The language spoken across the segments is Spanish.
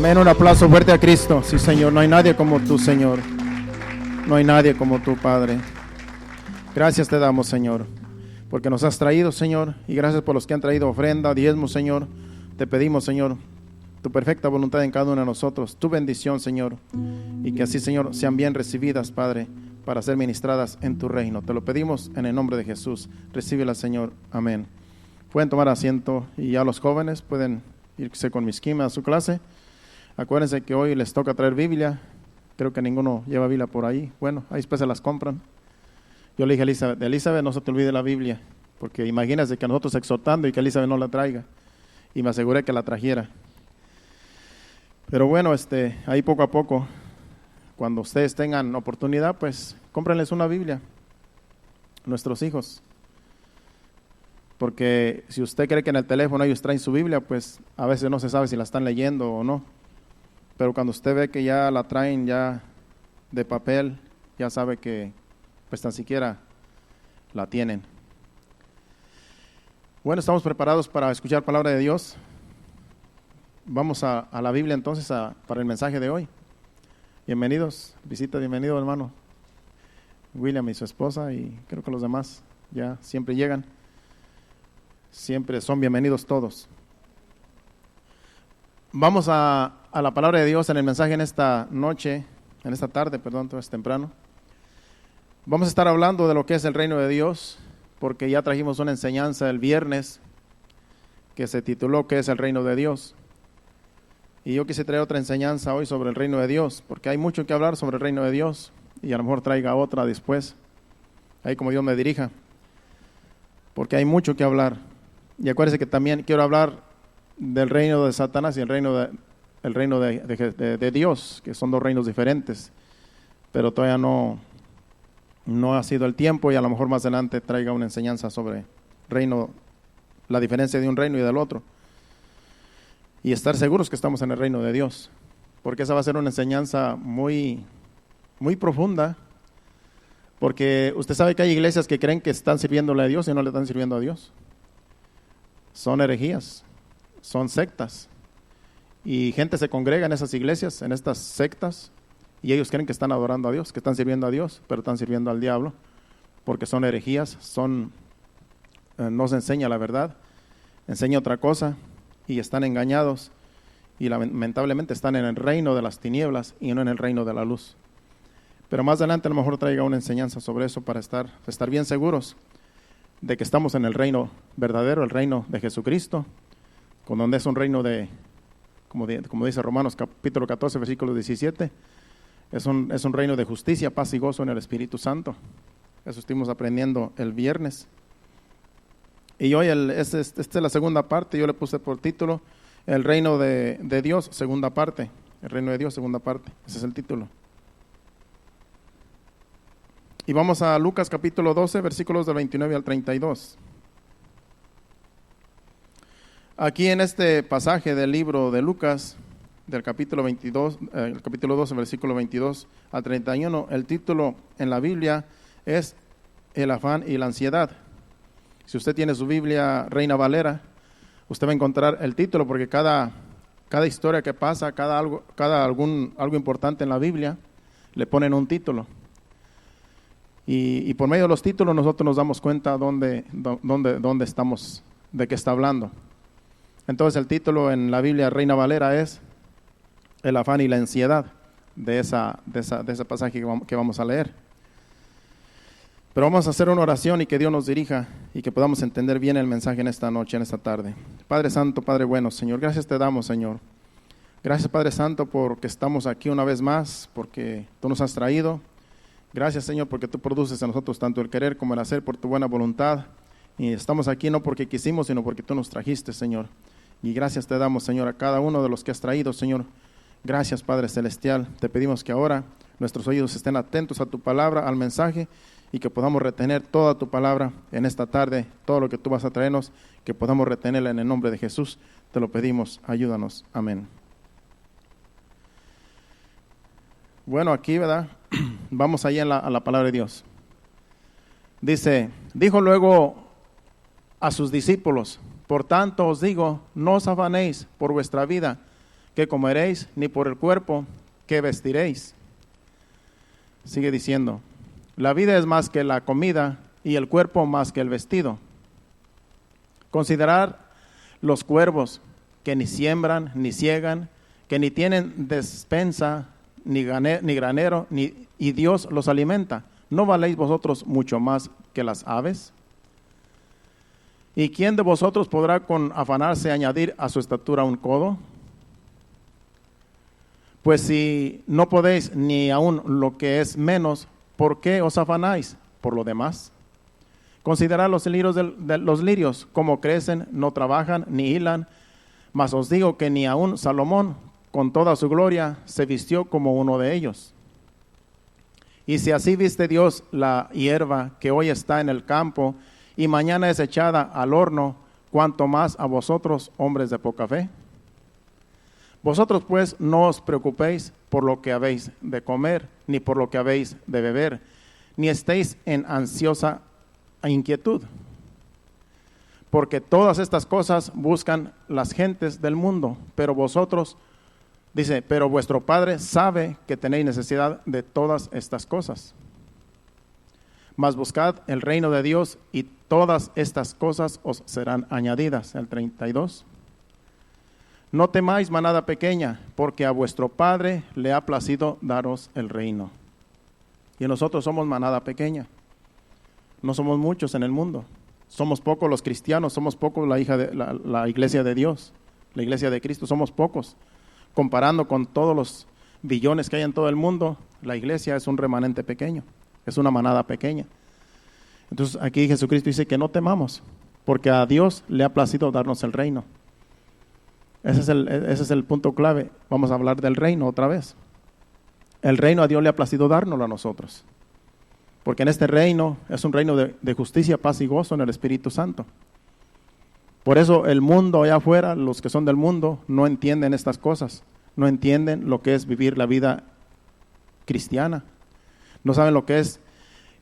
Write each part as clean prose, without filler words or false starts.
Amén, un aplauso fuerte a Cristo. Sí, Señor, no hay nadie como tú, Señor. No hay nadie como tú, Padre. Gracias te damos, Señor, porque nos has traído, Señor, y gracias por los que han traído ofrenda, diezmo, Señor. Te pedimos, Señor, tu perfecta voluntad en cada uno de nosotros, tu bendición, Señor, y que así, Señor, sean bien recibidas, Padre, para ser ministradas en tu reino. Te lo pedimos en el nombre de Jesús. Recíbela, Señor. Amén. Pueden tomar asiento y ya los jóvenes pueden irse con Miss Kim a su clase. Acuérdense que hoy les toca traer Biblia. Creo que ninguno lleva Biblia por ahí. Bueno, ahí después se las compran. Yo le dije a Elizabeth, no se te olvide la Biblia, porque imagínese que nosotros exhortando y que Elizabeth no la traiga. Y me aseguré que la trajera. Pero bueno, ahí poco a poco, cuando ustedes tengan oportunidad, pues cómprenles una Biblia, nuestros hijos. Porque si usted cree que en el teléfono ellos traen su Biblia, pues a veces no se sabe si la están leyendo o no. Pero cuando usted ve que ya la traen ya de papel, ya sabe que pues tan siquiera la tienen. Bueno, estamos preparados para escuchar palabra de Dios. Vamos a la Biblia entonces para el mensaje de hoy. Bienvenidos, bienvenido hermano William y su esposa, y creo que los demás ya siempre llegan. Siempre son bienvenidos todos. Vamos a la palabra de Dios en el mensaje en esta tarde, es temprano. Vamos a estar hablando de lo que es el reino de Dios, porque ya trajimos una enseñanza el viernes que se tituló ¿Qué es el reino de Dios? Y yo quise traer otra enseñanza hoy sobre el reino de Dios, porque hay mucho que hablar sobre el reino de Dios, y a lo mejor traiga otra después, ahí como Dios me dirija, porque hay mucho que hablar. Y acuérdense que también quiero hablar del reino de Satanás y el reino de Dios, que son dos reinos diferentes, pero todavía no ha sido el tiempo, y a lo mejor más adelante traiga una enseñanza sobre reino, la diferencia de un reino y del otro, y estar seguros que estamos en el reino de Dios, porque esa va a ser una enseñanza muy, muy profunda, porque usted sabe que hay iglesias que creen que están sirviéndole a Dios y no le están sirviendo a Dios. Son herejías, son sectas, y gente se congrega en esas iglesias, en estas sectas, y ellos creen que están adorando a Dios, que están sirviendo a Dios, pero están sirviendo al diablo, porque son herejías, no se enseña la verdad, enseña otra cosa, y están engañados, y lamentablemente están en el reino de las tinieblas y no en el reino de la luz. Pero más adelante a lo mejor traiga una enseñanza sobre eso para estar bien seguros de que estamos en el reino verdadero, el reino de Jesucristo, con donde es un reino como dice Romanos capítulo 14, versículo 17, es un reino de justicia, paz y gozo en el Espíritu Santo. Eso estuvimos aprendiendo el viernes. Y hoy esta es la segunda parte. Yo le puse por título el reino de Dios, segunda parte. El reino de Dios, segunda parte. Ese es el título. Y vamos a Lucas capítulo 12, versículos del 29 al 32. Aquí en este pasaje del libro de Lucas, del capítulo 12, versículo 22 al 31, el título en la Biblia es El afán y la ansiedad. Si usted tiene su Biblia Reina Valera, usted va a encontrar el título, porque cada historia que pasa, algo importante en la Biblia, le ponen un título. Y por medio de los títulos nosotros nos damos cuenta dónde estamos, de qué está hablando. Entonces el título en la Biblia Reina Valera es El afán y la ansiedad de ese pasaje que vamos a leer. Pero vamos a hacer una oración y que Dios nos dirija y que podamos entender bien el mensaje en esta noche, en esta tarde. Padre Santo, Padre bueno, Señor, gracias te damos, Señor. Gracias, Padre Santo, porque estamos aquí una vez más, porque tú nos has traído. Gracias, Señor, porque tú produces en nosotros tanto el querer como el hacer por tu buena voluntad. Y estamos aquí no porque quisimos, sino porque tú nos trajiste, Señor. Y gracias te damos, Señor, a cada uno de los que has traído, Señor. Gracias, Padre Celestial. Te pedimos que ahora nuestros oídos estén atentos a tu palabra, al mensaje, y que podamos retener toda tu palabra en esta tarde, todo lo que tú vas a traernos, que podamos retenerla en el nombre de Jesús. Te lo pedimos, ayúdanos. Amén. Bueno, aquí, ¿verdad? Vamos allá a la palabra de Dios. Dijo luego a sus discípulos: por tanto os digo, no os afanéis por vuestra vida, qué comeréis, ni por el cuerpo, qué vestiréis. Sigue diciendo, la vida es más que la comida y el cuerpo más que el vestido. Considerad los cuervos que ni siembran, ni ciegan, que ni tienen despensa, ni granero, y Dios los alimenta. ¿No valéis vosotros mucho más que las aves? ¿Y quién de vosotros podrá con afanarse añadir a su estatura un codo? Pues si no podéis ni aun lo que es menos, ¿por qué os afanáis por lo demás? Considerad los lirios, cómo crecen, no trabajan ni hilan, mas os digo que ni aun Salomón, con toda su gloria, se vistió como uno de ellos. Y si así viste Dios la hierba que hoy está en el campo y mañana es echada al horno, ¿cuánto más a vosotros, hombres de poca fe? Vosotros pues no os preocupéis por lo que habéis de comer, ni por lo que habéis de beber, ni estéis en ansiosa inquietud. Porque todas estas cosas buscan las gentes del mundo, pero vosotros, dice, pero vuestro Padre sabe que tenéis necesidad de todas estas cosas. Mas buscad el reino de Dios y todas estas cosas os serán añadidas. El 32. No temáis, manada pequeña, porque a vuestro Padre le ha placido daros el reino. Y nosotros somos manada pequeña. No somos muchos en el mundo. Somos pocos los cristianos, somos pocos la iglesia de Dios, la iglesia de Cristo, somos pocos. Comparando con todos los billones que hay en todo el mundo, la iglesia es un remanente pequeño. Es una manada pequeña. Entonces aquí Jesucristo dice que no temamos, porque a Dios le ha placido darnos el reino. Ese es el punto clave. Vamos a hablar del reino otra vez. El reino a Dios le ha placido dárnoslo a nosotros. Porque en este reino es un reino de justicia, paz y gozo en el Espíritu Santo. Por eso el mundo allá afuera, los que son del mundo, no entienden estas cosas. No entienden lo que es vivir la vida cristiana. No saben lo que es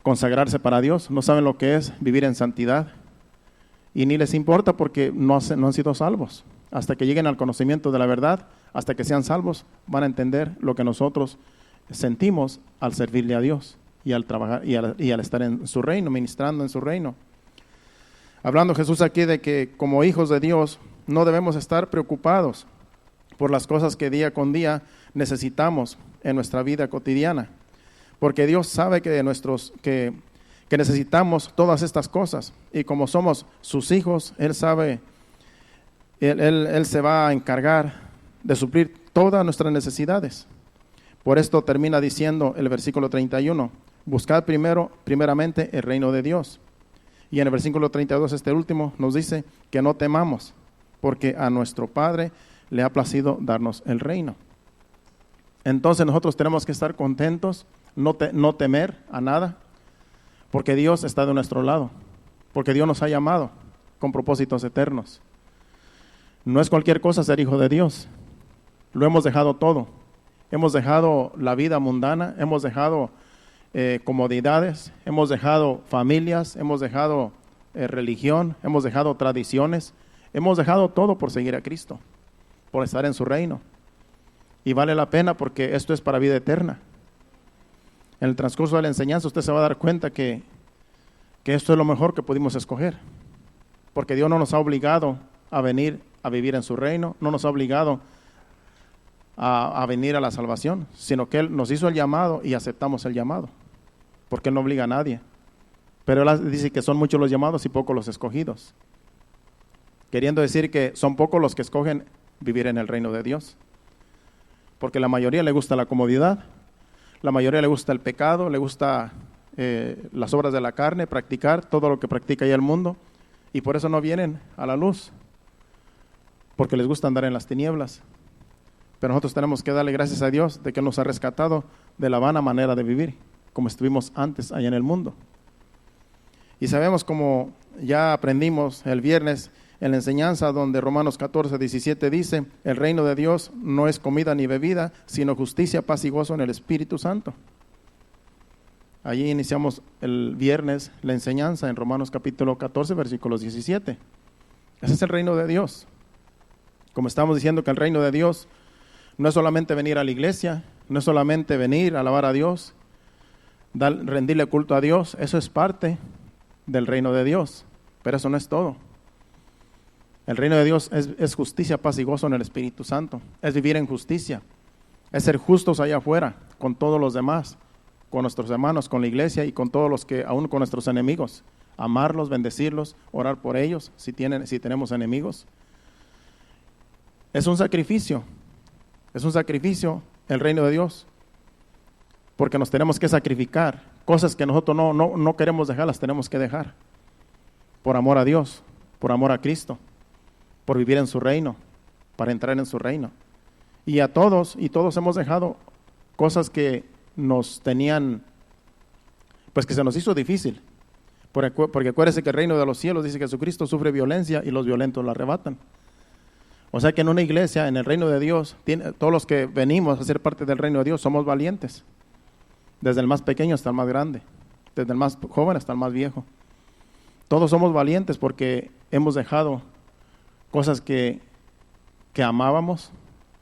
consagrarse para Dios, no saben lo que es vivir en santidad. Y ni les importa porque no han sido salvos. Hasta que lleguen al conocimiento de la verdad, hasta que sean salvos, van a entender lo que nosotros sentimos al servirle a Dios y al trabajar y al estar en su reino, ministrando en su reino. Hablando Jesús aquí de que como hijos de Dios no debemos estar preocupados por las cosas que día con día necesitamos en nuestra vida cotidiana. Porque Dios sabe que necesitamos todas estas cosas. Y como somos sus hijos, Él sabe, Él se va a encargar de suplir todas nuestras necesidades. Por esto termina diciendo el versículo 31, buscad primeramente el reino de Dios. Y en el versículo 32, este último, nos dice que no temamos, porque a nuestro Padre le ha placido darnos el reino. Entonces nosotros tenemos que estar contentos, no temer a nada, porque Dios está de nuestro lado, porque Dios nos ha llamado con propósitos eternos. No es cualquier cosa ser hijo de Dios. Lo hemos dejado todo. Hemos dejado la vida mundana, hemos dejado comodidades, hemos dejado familias, hemos dejado religión, hemos dejado tradiciones, hemos dejado todo por seguir a Cristo, por estar en su reino. Y vale la pena porque esto es para vida eterna. En el transcurso de la enseñanza usted se va a dar cuenta que esto es lo mejor que pudimos escoger. Porque Dios no nos ha obligado a venir a vivir en su reino, no nos ha obligado a venir a la salvación, sino que Él nos hizo el llamado y aceptamos el llamado. Porque Él no obliga a nadie. Pero Él dice que son muchos los llamados y pocos los escogidos. Queriendo decir que son pocos los que escogen vivir en el reino de Dios. Porque la mayoría le gusta la comodidad, la mayoría le gusta el pecado, le gusta las obras de la carne, practicar todo lo que practica ya el mundo, y por eso no vienen a la luz, porque les gusta andar en las tinieblas. Pero nosotros tenemos que darle gracias a Dios de que Él nos ha rescatado de la vana manera de vivir, como estuvimos antes allá en el mundo. Y sabemos, como ya aprendimos el viernes en la enseñanza, donde Romanos 14:17 dice, el reino de Dios no es comida ni bebida, sino justicia, paz y gozo en el Espíritu Santo. Allí iniciamos el viernes la enseñanza en Romanos capítulo 14, versículos 17. Ese es el reino de Dios. Como estamos diciendo que el reino de Dios No es solamente venir a la iglesia, no es solamente venir a alabar a Dios, rendirle culto a Dios. Eso es parte del reino de Dios, pero eso no es todo. El reino de Dios es justicia, paz y gozo en el Espíritu Santo. Es vivir en justicia, es ser justos allá afuera con todos los demás, con nuestros hermanos, con la iglesia y con todos los que, aún con nuestros enemigos. Amarlos, bendecirlos, orar por ellos si tenemos enemigos. Es un sacrificio el reino de Dios, porque nos tenemos que sacrificar. Cosas que nosotros no queremos dejar, las tenemos que dejar. Por amor a Dios, por amor a Cristo, por vivir en su reino, para entrar en su reino. Y todos hemos dejado cosas que nos tenían, pues que se nos hizo difícil. Porque acuérdense que el reino de los cielos, dice que Jesucristo, sufre violencia y los violentos la arrebatan. O sea que en una iglesia, en el reino de Dios, todos los que venimos a ser parte del reino de Dios somos valientes. Desde el más pequeño hasta el más grande, desde el más joven hasta el más viejo. Todos somos valientes porque hemos dejado cosas que amábamos,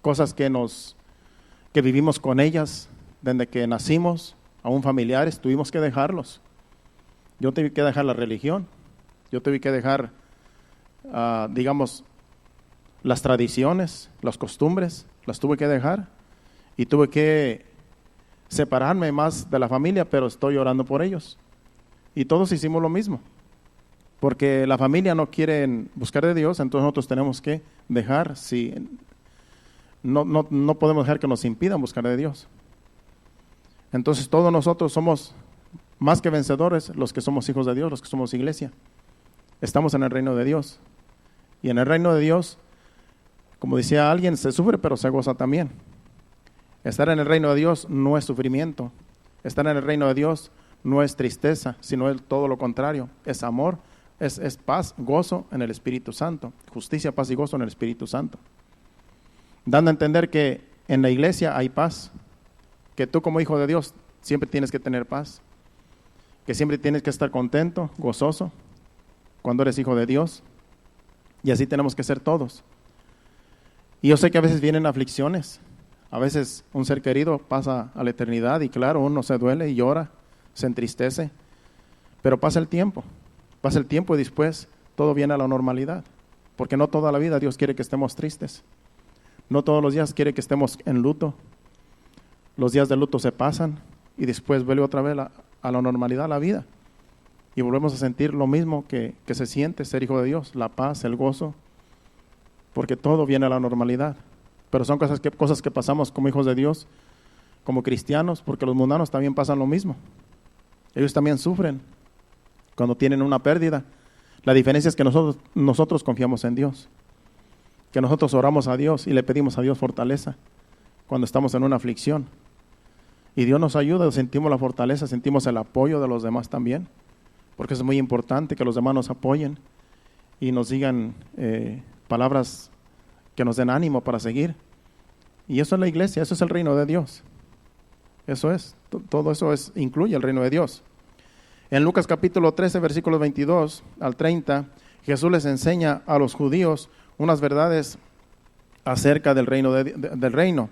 cosas que vivimos con ellas desde que nacimos, aún familiares, tuvimos que dejarlos. Yo tuve que dejar la religión, yo tuve que dejar, digamos, las tradiciones, las costumbres, las tuve que dejar y tuve que separarme más de la familia, pero estoy orando por ellos. Y todos hicimos lo mismo, porque la familia no quiere buscar de Dios, entonces nosotros tenemos que dejar, no podemos dejar que nos impidan buscar de Dios. Entonces todos nosotros somos más que vencedores, los que somos hijos de Dios, los que somos iglesia. Estamos en el reino de Dios. Y en el reino de Dios, como decía alguien, se sufre pero se goza también. Estar en el reino de Dios no es sufrimiento. Estar en el reino de Dios no es tristeza, sino es todo lo contrario. Es amor, es paz, gozo en el Espíritu Santo. Justicia, paz y gozo en el Espíritu Santo. Dando a entender que en la iglesia hay paz. Que tú como hijo de Dios siempre tienes que tener paz. Que siempre tienes que estar contento, gozoso, cuando eres hijo de Dios. Y así tenemos que ser todos. Y yo sé que a veces vienen aflicciones. A veces un ser querido pasa a la eternidad y claro, uno se duele y llora, se entristece. Pero pasa el tiempo y después todo viene a la normalidad. Porque no toda la vida Dios quiere que estemos tristes. No todos los días quiere que estemos en luto. Los días de luto se pasan y después vuelve otra vez a la normalidad la vida. Y volvemos a sentir lo mismo que se siente ser hijo de Dios, la paz, el gozo, porque todo viene a la normalidad. Pero son cosas que pasamos como hijos de Dios, como cristianos, porque los mundanos también pasan lo mismo. Ellos también sufren cuando tienen una pérdida. La diferencia es que nosotros confiamos en Dios, que nosotros oramos a Dios y le pedimos a Dios fortaleza cuando estamos en una aflicción. Y Dios nos ayuda, sentimos la fortaleza, sentimos el apoyo de los demás también, porque es muy importante que los demás nos apoyen y nos digan palabras que nos den ánimo para seguir. Y eso es la iglesia, eso es el reino de Dios. Eso es, todo eso incluye el reino de Dios. En Lucas capítulo 13, versículos 22 al 30, Jesús les enseña a los judíos unas verdades acerca del reino,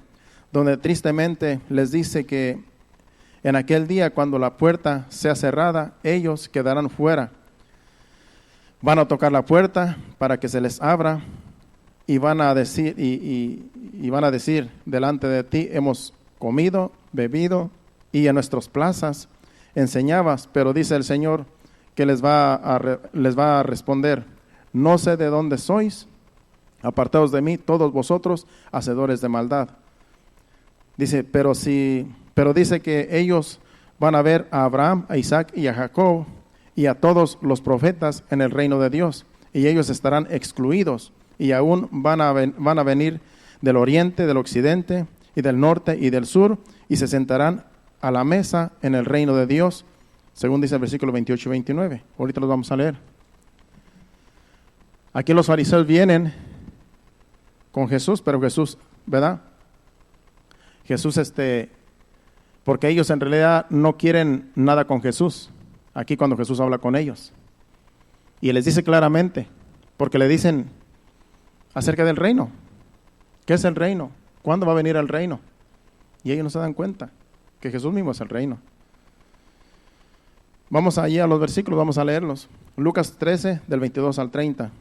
donde tristemente les dice que en aquel día, cuando la puerta sea cerrada, ellos quedarán fuera. Van a tocar la puerta para que se les abra y van a decir delante de ti, hemos comido, bebido y en nuestras plazas enseñabas, pero dice el Señor que les va a responder, no sé de dónde sois, apartaos de mí todos vosotros, hacedores de maldad. Dice, pero dice que ellos van a ver a Abraham, a Isaac y a Jacob y a todos los profetas en el reino de Dios, y ellos estarán excluidos, y aún van a venir del oriente, del occidente y del norte y del sur, y se sentarán a la mesa en el reino de Dios, según dice el versículo 28 y 29. Ahorita los vamos a leer. Aquí los fariseos vienen con Jesús, pero Jesús, ¿verdad? Jesús, porque ellos en realidad no quieren nada con Jesús, aquí cuando Jesús habla con ellos. Y les dice claramente, porque le dicen acerca del reino. ¿Qué es el reino? ¿Cuándo va a venir el reino? Y ellos no se dan cuenta que Jesús mismo es el reino. Vamos allí a los versículos, vamos a leerlos. Lucas 13, del 22 al 30.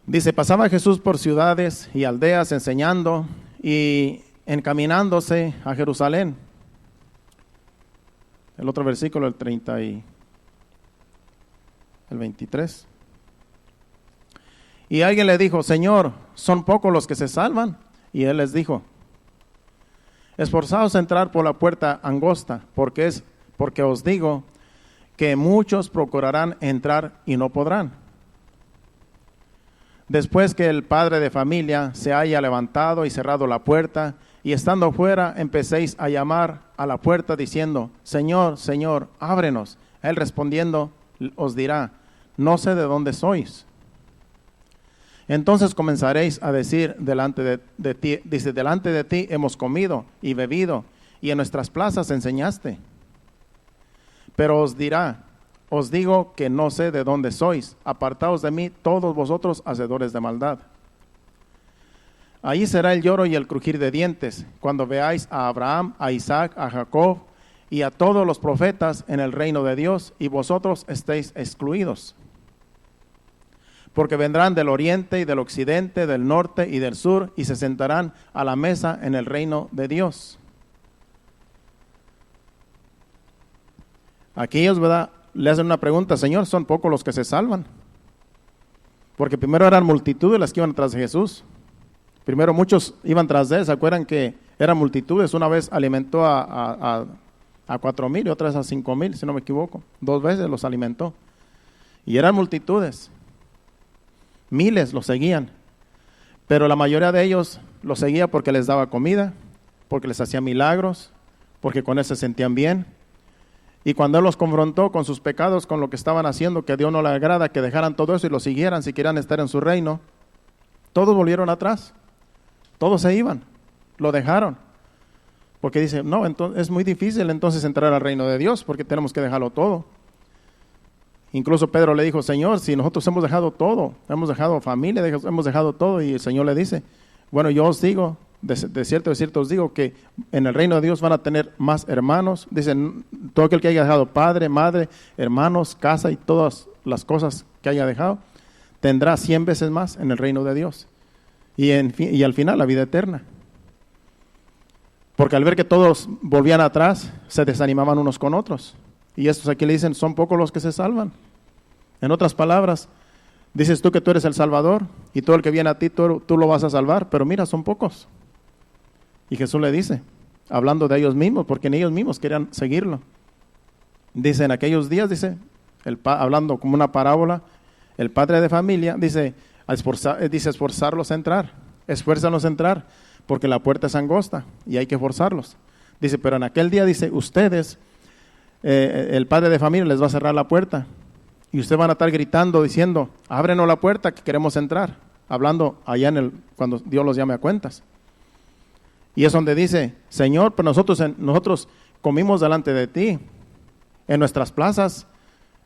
Dice, pasaba Jesús por ciudades y aldeas enseñando y encaminándose a Jerusalén. El otro versículo, el 30 y el 23. Y alguien le dijo, Señor, ¿son pocos los que se salvan? Y él les dijo, esforzaos a entrar por la puerta angosta, porque os digo que muchos procurarán entrar y no podrán. Después que el padre de familia se haya levantado y cerrado la puerta, y estando fuera empecéis a llamar a la puerta diciendo, Señor, Señor, ábrenos. Él respondiendo os dirá, no sé de dónde sois. Entonces comenzaréis a decir delante de ti, dice, delante de ti hemos comido y bebido, y en nuestras plazas enseñaste. Pero os dirá, os digo que no sé de dónde sois, apartaos de mí todos vosotros hacedores de maldad. Allí será el lloro y el crujir de dientes, cuando veáis a Abraham, a Isaac, a Jacob y a todos los profetas en el reino de Dios, y vosotros estéis excluidos. Porque vendrán del oriente y del occidente, del norte y del sur, y se sentarán a la mesa en el reino de Dios. Aquí ellos, ¿verdad?, le hacen una pregunta, Señor, ¿son pocos los que se salvan? Porque primero eran multitudes las que iban tras de Jesús. Primero muchos iban tras de él. ¿Se acuerdan que eran multitudes? Una vez alimentó a 4,000 y otra vez a 5,000, si no me equivoco. 2 veces los alimentó. Y eran multitudes. Miles los seguían. Pero la mayoría de ellos los seguía porque les daba comida, porque les hacía milagros, porque con él se sentían bien. Y cuando él los confrontó con sus pecados, con lo que estaban haciendo, que a Dios no le agrada, que dejaran todo eso y lo siguieran si querían estar en su reino, todos volvieron atrás. Todos se iban, lo dejaron. Porque dice, no, entonces es muy difícil entonces entrar al reino de Dios, porque tenemos que dejarlo todo. Incluso Pedro le dijo, Señor, si nosotros hemos dejado todo, hemos dejado familia, hemos dejado todo, y el Señor le dice, bueno, yo os digo, de cierto os digo que en el reino de Dios van a tener más hermanos. Dicen, todo aquel que haya dejado padre, madre, hermanos, casa y todas las cosas que haya dejado, tendrá 100 veces más en el reino de Dios. Y al final la vida eterna. Porque al ver que todos volvían atrás, se desanimaban unos con otros. Y estos aquí le dicen, son pocos los que se salvan. En otras palabras, dices tú que tú eres el Salvador, y todo el que viene a ti, tú lo vas a salvar, pero mira, son pocos. Y Jesús le dice, hablando de ellos mismos, porque en ellos mismos querían seguirlo. Dice, en aquellos días, dice, hablando como una parábola, el padre de familia dice esforzarlos a entrar, esfuérzalos a entrar, porque la puerta es angosta y hay que forzarlos. Dice, pero en aquel día, dice, ustedes, el padre de familia les va a cerrar la puerta y ustedes van a estar gritando, diciendo, ábrenos la puerta que queremos entrar, hablando allá cuando Dios los llame a cuentas. Y es donde dice, Señor, pero nosotros comimos delante de ti, en nuestras plazas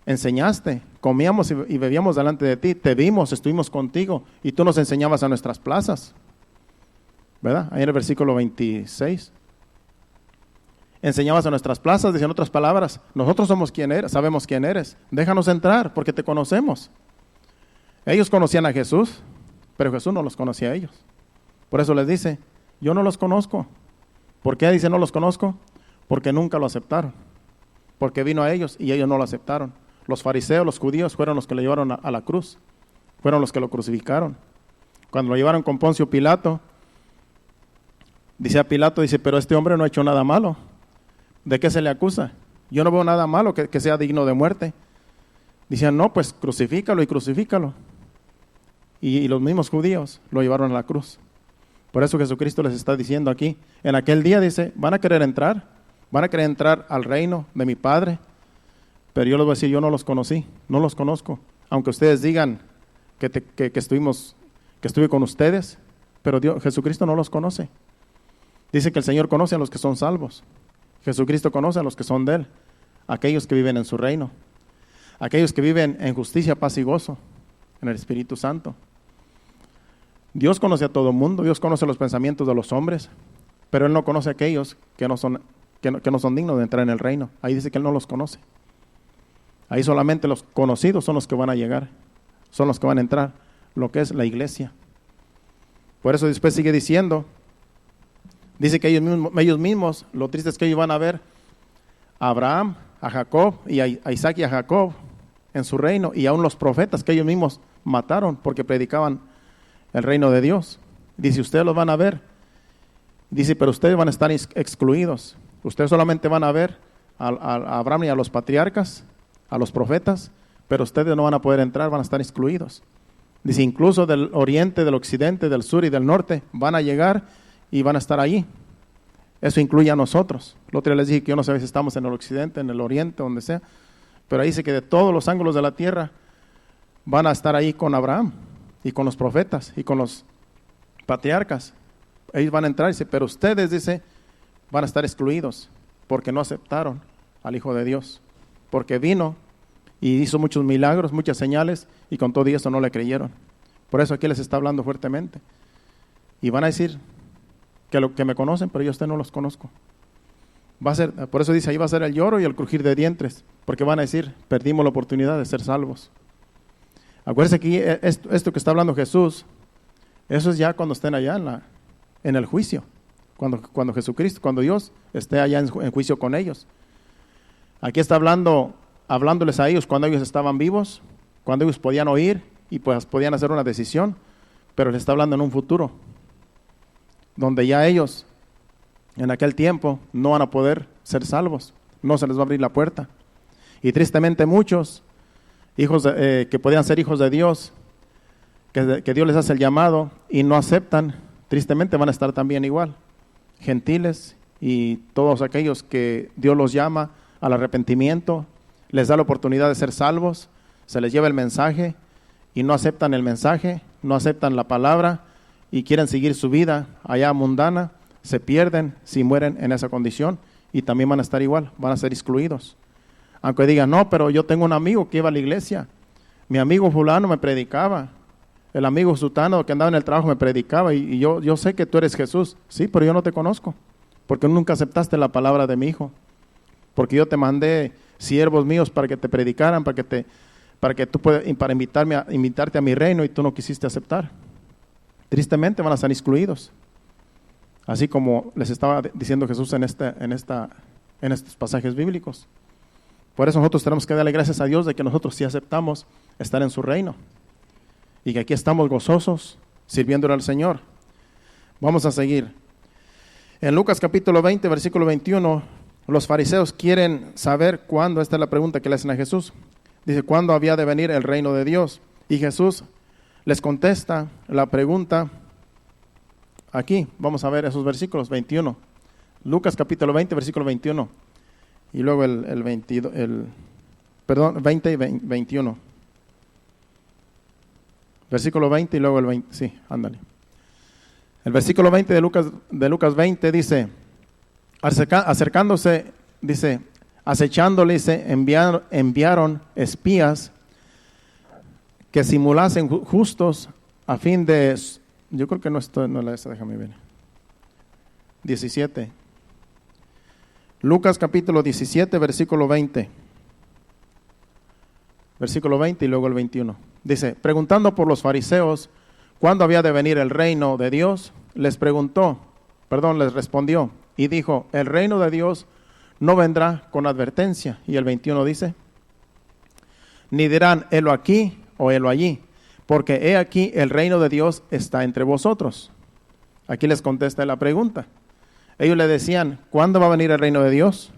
enseñaste, comíamos y bebíamos delante de ti, te vimos, estuvimos contigo y tú nos enseñabas a nuestras plazas. ¿Verdad? Ahí en el versículo 26. Enseñabas a nuestras plazas, dice en otras palabras, nosotros somos quien eres, sabemos quién eres, déjanos entrar porque te conocemos. Ellos conocían a Jesús, pero Jesús no los conocía a ellos. Por eso les dice, yo no los conozco. ¿Por qué dice no los conozco? Porque nunca lo aceptaron. Porque vino a ellos y ellos no lo aceptaron. Los fariseos, los judíos fueron los que lo llevaron a la cruz. Fueron los que lo crucificaron. Cuando lo llevaron con Poncio Pilato, dice a Pilato, dice, pero este hombre no ha hecho nada malo. ¿De qué se le acusa? Yo no veo nada malo que sea digno de muerte. Dicen, no, pues crucifícalo y crucifícalo. Y los mismos judíos lo llevaron a la cruz. Por eso Jesucristo les está diciendo aquí, en aquel día dice, van a querer entrar al reino de mi Padre, pero yo les voy a decir, yo no los conocí, no los conozco. Aunque ustedes digan que estuve con ustedes, pero Jesucristo no los conoce. Dice que el Señor conoce a los que son salvos. Jesucristo conoce a los que son de Él. aquellos que viven en su reino, aquellos que viven en justicia, paz y gozo, en el Espíritu Santo. Dios conoce a todo el mundo, Dios conoce los pensamientos de los hombres, pero Él no conoce a aquellos que no son dignos de entrar en el reino. Ahí dice que Él no los conoce. Ahí solamente los conocidos son los que van a llegar, son los que van a entrar, lo que es la iglesia. Por eso después sigue diciendo, dice que ellos mismos, lo triste es que ellos van a ver a Abraham, a Jacob, y a Isaac y a Jacob en su reino, y aún los profetas que ellos mismos mataron porque predicaban el reino de Dios. Dice, ustedes los van a ver. Dice, pero ustedes van a estar excluidos. Ustedes solamente van a ver a Abraham y a los patriarcas, a los profetas, pero ustedes no van a poder entrar, van a estar excluidos. Dice, incluso del oriente, del occidente, del sur y del norte van a llegar y van a estar allí. Eso incluye a nosotros. El otro día les dije que yo no sé si estamos en el occidente, en el oriente, donde sea, pero ahí dice que de todos los ángulos de la tierra van a estar ahí con Abraham y con los profetas y con los patriarcas. Ellos van a entrar, dice, pero ustedes, dice, van a estar excluidos porque no aceptaron al Hijo de Dios, porque vino y hizo muchos milagros, muchas señales, y con todo eso no le creyeron. Por eso aquí les está hablando fuertemente. Y van a decir que me conocen, pero yo a usted no los conozco. Va a ser, por eso dice, ahí va a ser el lloro y el crujir de dientes, porque van a decir, perdimos la oportunidad de ser salvos. Acuérdense que esto que está hablando Jesús, eso es ya cuando estén allá en el juicio, cuando Jesucristo, cuando Dios esté allá en juicio con ellos. Aquí está hablándoles a ellos cuando ellos estaban vivos, cuando ellos podían oír y pues podían hacer una decisión, pero les está hablando en un futuro, donde ya ellos en aquel tiempo no van a poder ser salvos, no se les va a abrir la puerta. Y tristemente muchos hijos que podían ser hijos de Dios, que Dios les hace el llamado y no aceptan, tristemente van a estar también igual, gentiles y todos aquellos que Dios los llama al arrepentimiento, les da la oportunidad de ser salvos, se les lleva el mensaje y no aceptan el mensaje, no aceptan la palabra y quieren seguir su vida allá mundana, se pierden si mueren en esa condición y también van a estar igual, van a ser excluidos. Aunque digan, no, pero yo tengo un amigo que iba a la iglesia, mi amigo fulano me predicaba, el amigo sutano que andaba en el trabajo me predicaba y yo sé que tú eres Jesús. Sí, pero yo no te conozco, porque nunca aceptaste la palabra de mi hijo, porque yo te mandé siervos míos para que te predicaran, para invitarte a mi reino y tú no quisiste aceptar. Tristemente van a ser excluidos, así como les estaba diciendo Jesús en estos pasajes bíblicos. Por eso nosotros tenemos que darle gracias a Dios de que nosotros sí aceptamos estar en su reino y que aquí estamos gozosos sirviéndole al Señor. Vamos a seguir. En Lucas capítulo 20, versículo 21, los fariseos quieren saber cuándo, esta es la pregunta que le hacen a Jesús. Dice, ¿cuándo había de venir el reino de Dios? Y Jesús les contesta la pregunta aquí. Vamos a ver esos versículos 21. Lucas capítulo 20, versículo 21. Y luego el 20 y 21. Versículo 20 y luego el 20. Sí, ándale. El versículo 20 de Lucas 20 dice, acercándose, dice, acechándole, dice, enviaron espías que simulasen justos a fin de, yo creo que no es la esa, déjame ver. 17. Lucas capítulo 17, versículo 20. Versículo 20 y luego el 21. Dice, preguntando por los fariseos cuándo había de venir el reino de Dios, les respondió y dijo, el reino de Dios no vendrá con advertencia. Y el 21 dice, ni dirán, helo aquí o helo allí, porque he aquí el reino de Dios está entre vosotros. Aquí les contesta la pregunta. Ellos le decían, ¿cuándo va a venir el reino de Dios?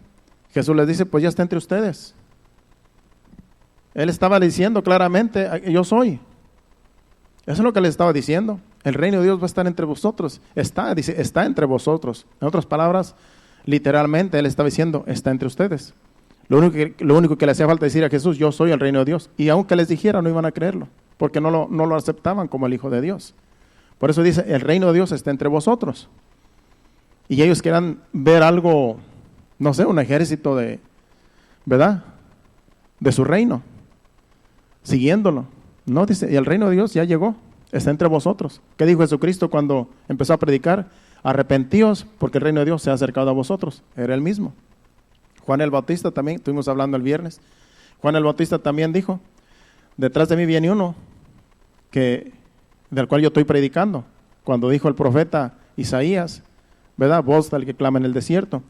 Jesús les dice, pues ya está entre ustedes. Él estaba diciendo claramente, yo soy. Eso es lo que les estaba diciendo. El reino de Dios va a estar entre vosotros. Dice, está entre vosotros. En otras palabras, literalmente Él estaba diciendo, está entre ustedes. Lo único que le hacía falta decir a Jesús, yo soy el reino de Dios. Y aunque les dijera, no iban a creerlo, porque no lo aceptaban como el Hijo de Dios. Por eso dice, el reino de Dios está entre vosotros. Y ellos querían ver algo, no sé, un ejército de ¿verdad? De su reino, siguiéndolo. No, dice, y el reino de Dios ya llegó, está entre vosotros. ¿Qué dijo Jesucristo cuando empezó a predicar? Arrepentíos porque el reino de Dios se ha acercado a vosotros. Era el mismo. Juan el Bautista también, estuvimos hablando el viernes. Juan el Bautista también dijo, detrás de mí viene uno del cual yo estoy predicando. Cuando dijo el profeta Isaías, ¿verdad? Voz del que clama en el desierto.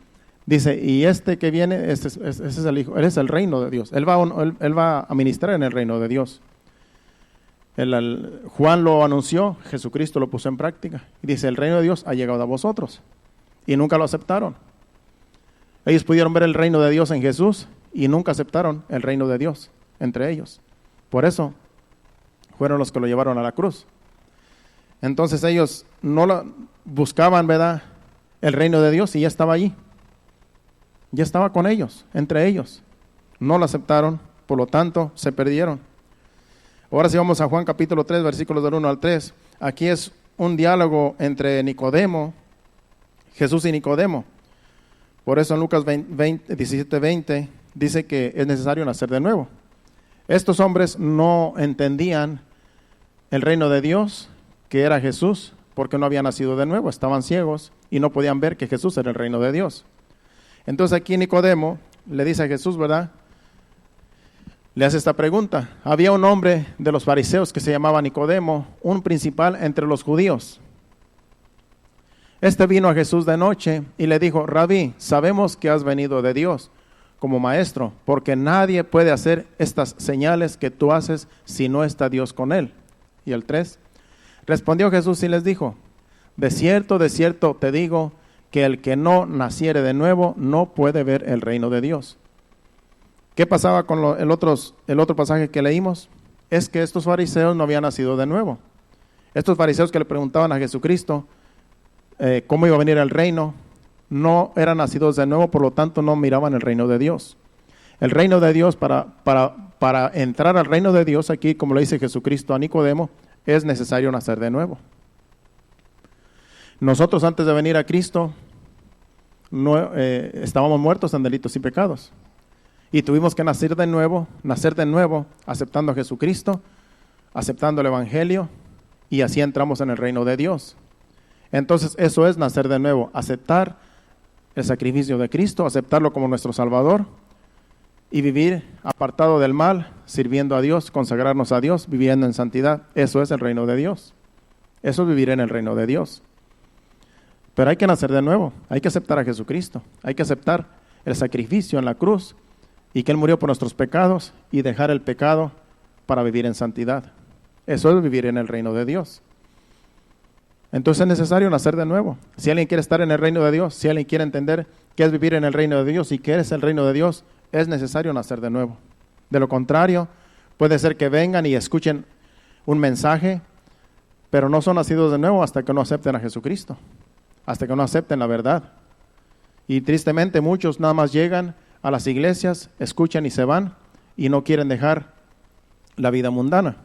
Dice, y este que viene, ese es el Hijo, él es el reino de Dios. Él va a ministrar en el reino de Dios. Juan lo anunció, Jesucristo lo puso en práctica. Y dice, el reino de Dios ha llegado a vosotros. Y nunca lo aceptaron. Ellos pudieron ver el reino de Dios en Jesús y nunca aceptaron el reino de Dios entre ellos. Por eso fueron los que lo llevaron a la cruz. Entonces ellos no buscaban, ¿verdad?, el reino de Dios y ya estaba allí. Ya estaba con ellos, entre ellos. No lo aceptaron, por lo tanto, se perdieron. Ahora si vamos a Juan capítulo 3, versículos del 1 al 3. Aquí es un diálogo entre Nicodemo, Jesús y Nicodemo. Por eso en Lucas 17:20 dice que es necesario nacer de nuevo. Estos hombres no entendían el reino de Dios, que era Jesús, porque no habían nacido de nuevo, estaban ciegos y no podían ver que Jesús era el reino de Dios. Entonces aquí Nicodemo le dice a Jesús, ¿verdad? Le hace esta pregunta. Había un hombre de los fariseos que se llamaba Nicodemo, un principal entre los judíos. Este vino a Jesús de noche y le dijo, Rabí, sabemos que has venido de Dios como maestro, porque nadie puede hacer estas señales que tú haces si no está Dios con él. Y el 3. Respondió Jesús y les dijo, de cierto te digo, que el que no naciere de nuevo no puede ver el reino de Dios. ¿Qué pasaba con el otro pasaje que leímos? Es que estos fariseos no habían nacido de nuevo. Estos fariseos que le preguntaban a Jesucristo cómo iba a venir el reino, no eran nacidos de nuevo, por lo tanto no miraban el reino de Dios. El reino de Dios, para entrar al reino de Dios, aquí como le dice Jesucristo a Nicodemo, es necesario nacer de nuevo. Nosotros antes de venir a Cristo estábamos muertos en delitos y pecados y tuvimos que nacer de nuevo, aceptando a Jesucristo, aceptando el Evangelio, y así entramos en el reino de Dios. Entonces eso es nacer de nuevo, aceptar el sacrificio de Cristo, aceptarlo como nuestro Salvador y vivir apartado del mal, sirviendo a Dios, consagrarnos a Dios, viviendo en santidad. Eso es el reino de Dios. Eso es vivir en el reino de Dios. Pero hay que nacer de nuevo, hay que aceptar a Jesucristo, hay que aceptar el sacrificio en la cruz y que Él murió por nuestros pecados y dejar el pecado para vivir en santidad. Eso es vivir en el reino de Dios. Entonces es necesario nacer de nuevo. Si alguien quiere estar en el reino de Dios, si alguien quiere entender qué es vivir en el reino de Dios y qué es el reino de Dios, es necesario nacer de nuevo. De lo contrario, puede ser que vengan y escuchen un mensaje, pero no son nacidos de nuevo hasta que no acepten a Jesucristo, hasta que no acepten la verdad. Y tristemente muchos nada más llegan a las iglesias, escuchan y se van y no quieren dejar la vida mundana.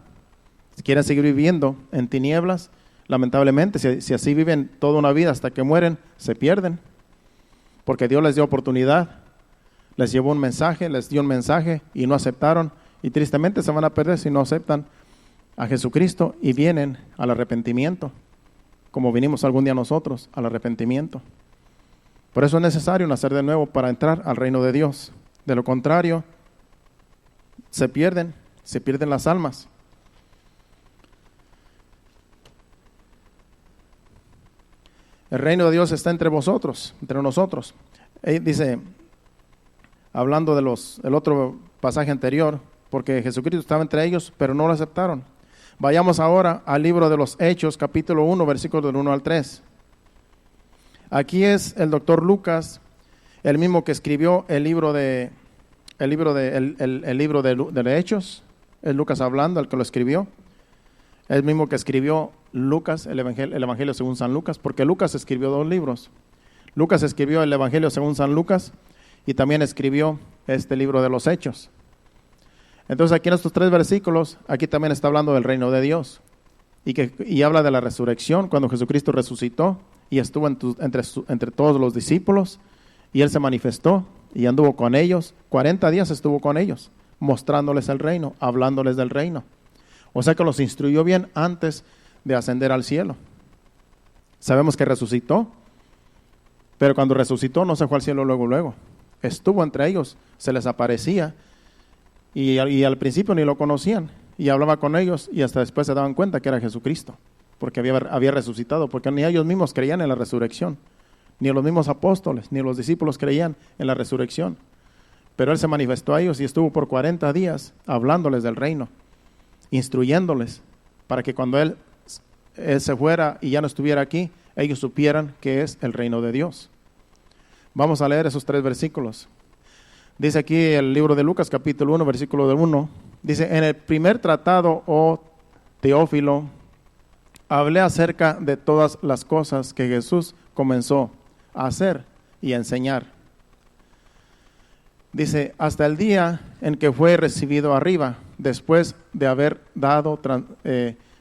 Quieren seguir viviendo en tinieblas. Lamentablemente, si así viven toda una vida hasta que mueren, se pierden. Porque Dios les dio oportunidad, les dio un mensaje y no aceptaron. Y tristemente se van a perder si no aceptan a Jesucristo y vienen al arrepentimiento, como vinimos algún día nosotros, al arrepentimiento. Por eso es necesario nacer de nuevo para entrar al reino de Dios. De lo contrario, se pierden las almas. El reino de Dios está entre vosotros, entre nosotros. Dice, hablando del otro pasaje anterior, porque Jesucristo estaba entre ellos, pero no lo aceptaron. Vayamos ahora al libro de los Hechos, capítulo 1, versículos del 1 al 3. Aquí es el doctor Lucas, el mismo que escribió el libro de Hechos. Es Lucas hablando, el que lo escribió. El mismo que escribió Lucas, el Evangelio según San Lucas, porque Lucas escribió 2 libros. Lucas escribió el Evangelio según San Lucas y también escribió este libro de los Hechos. Entonces aquí en estos 3 versículos, aquí también está hablando del reino de Dios y habla de la resurrección, cuando Jesucristo resucitó y estuvo entre todos los discípulos y Él se manifestó y anduvo con ellos. 40 días estuvo con ellos, mostrándoles el reino, hablándoles del reino. O sea que los instruyó bien antes de ascender al cielo. Sabemos que resucitó, pero cuando resucitó no se fue al cielo luego. Estuvo entre ellos, se les aparecía y al principio ni lo conocían y hablaba con ellos y hasta después se daban cuenta que era Jesucristo, porque había resucitado, porque ni ellos mismos creían en la resurrección, ni los mismos apóstoles, ni los discípulos creían en la resurrección. Pero Él se manifestó a ellos y estuvo por 40 días hablándoles del reino, instruyéndoles para que cuando Él se fuera y ya no estuviera aquí, ellos supieran que es el reino de Dios. Vamos a leer esos 3 versículos. Dice aquí el libro de Lucas, capítulo 1, versículo 1. Dice, en el primer tratado, oh Teófilo, hablé acerca de todas las cosas que Jesús comenzó a hacer y a enseñar. Dice, hasta el día en que fue recibido arriba, después de haber dado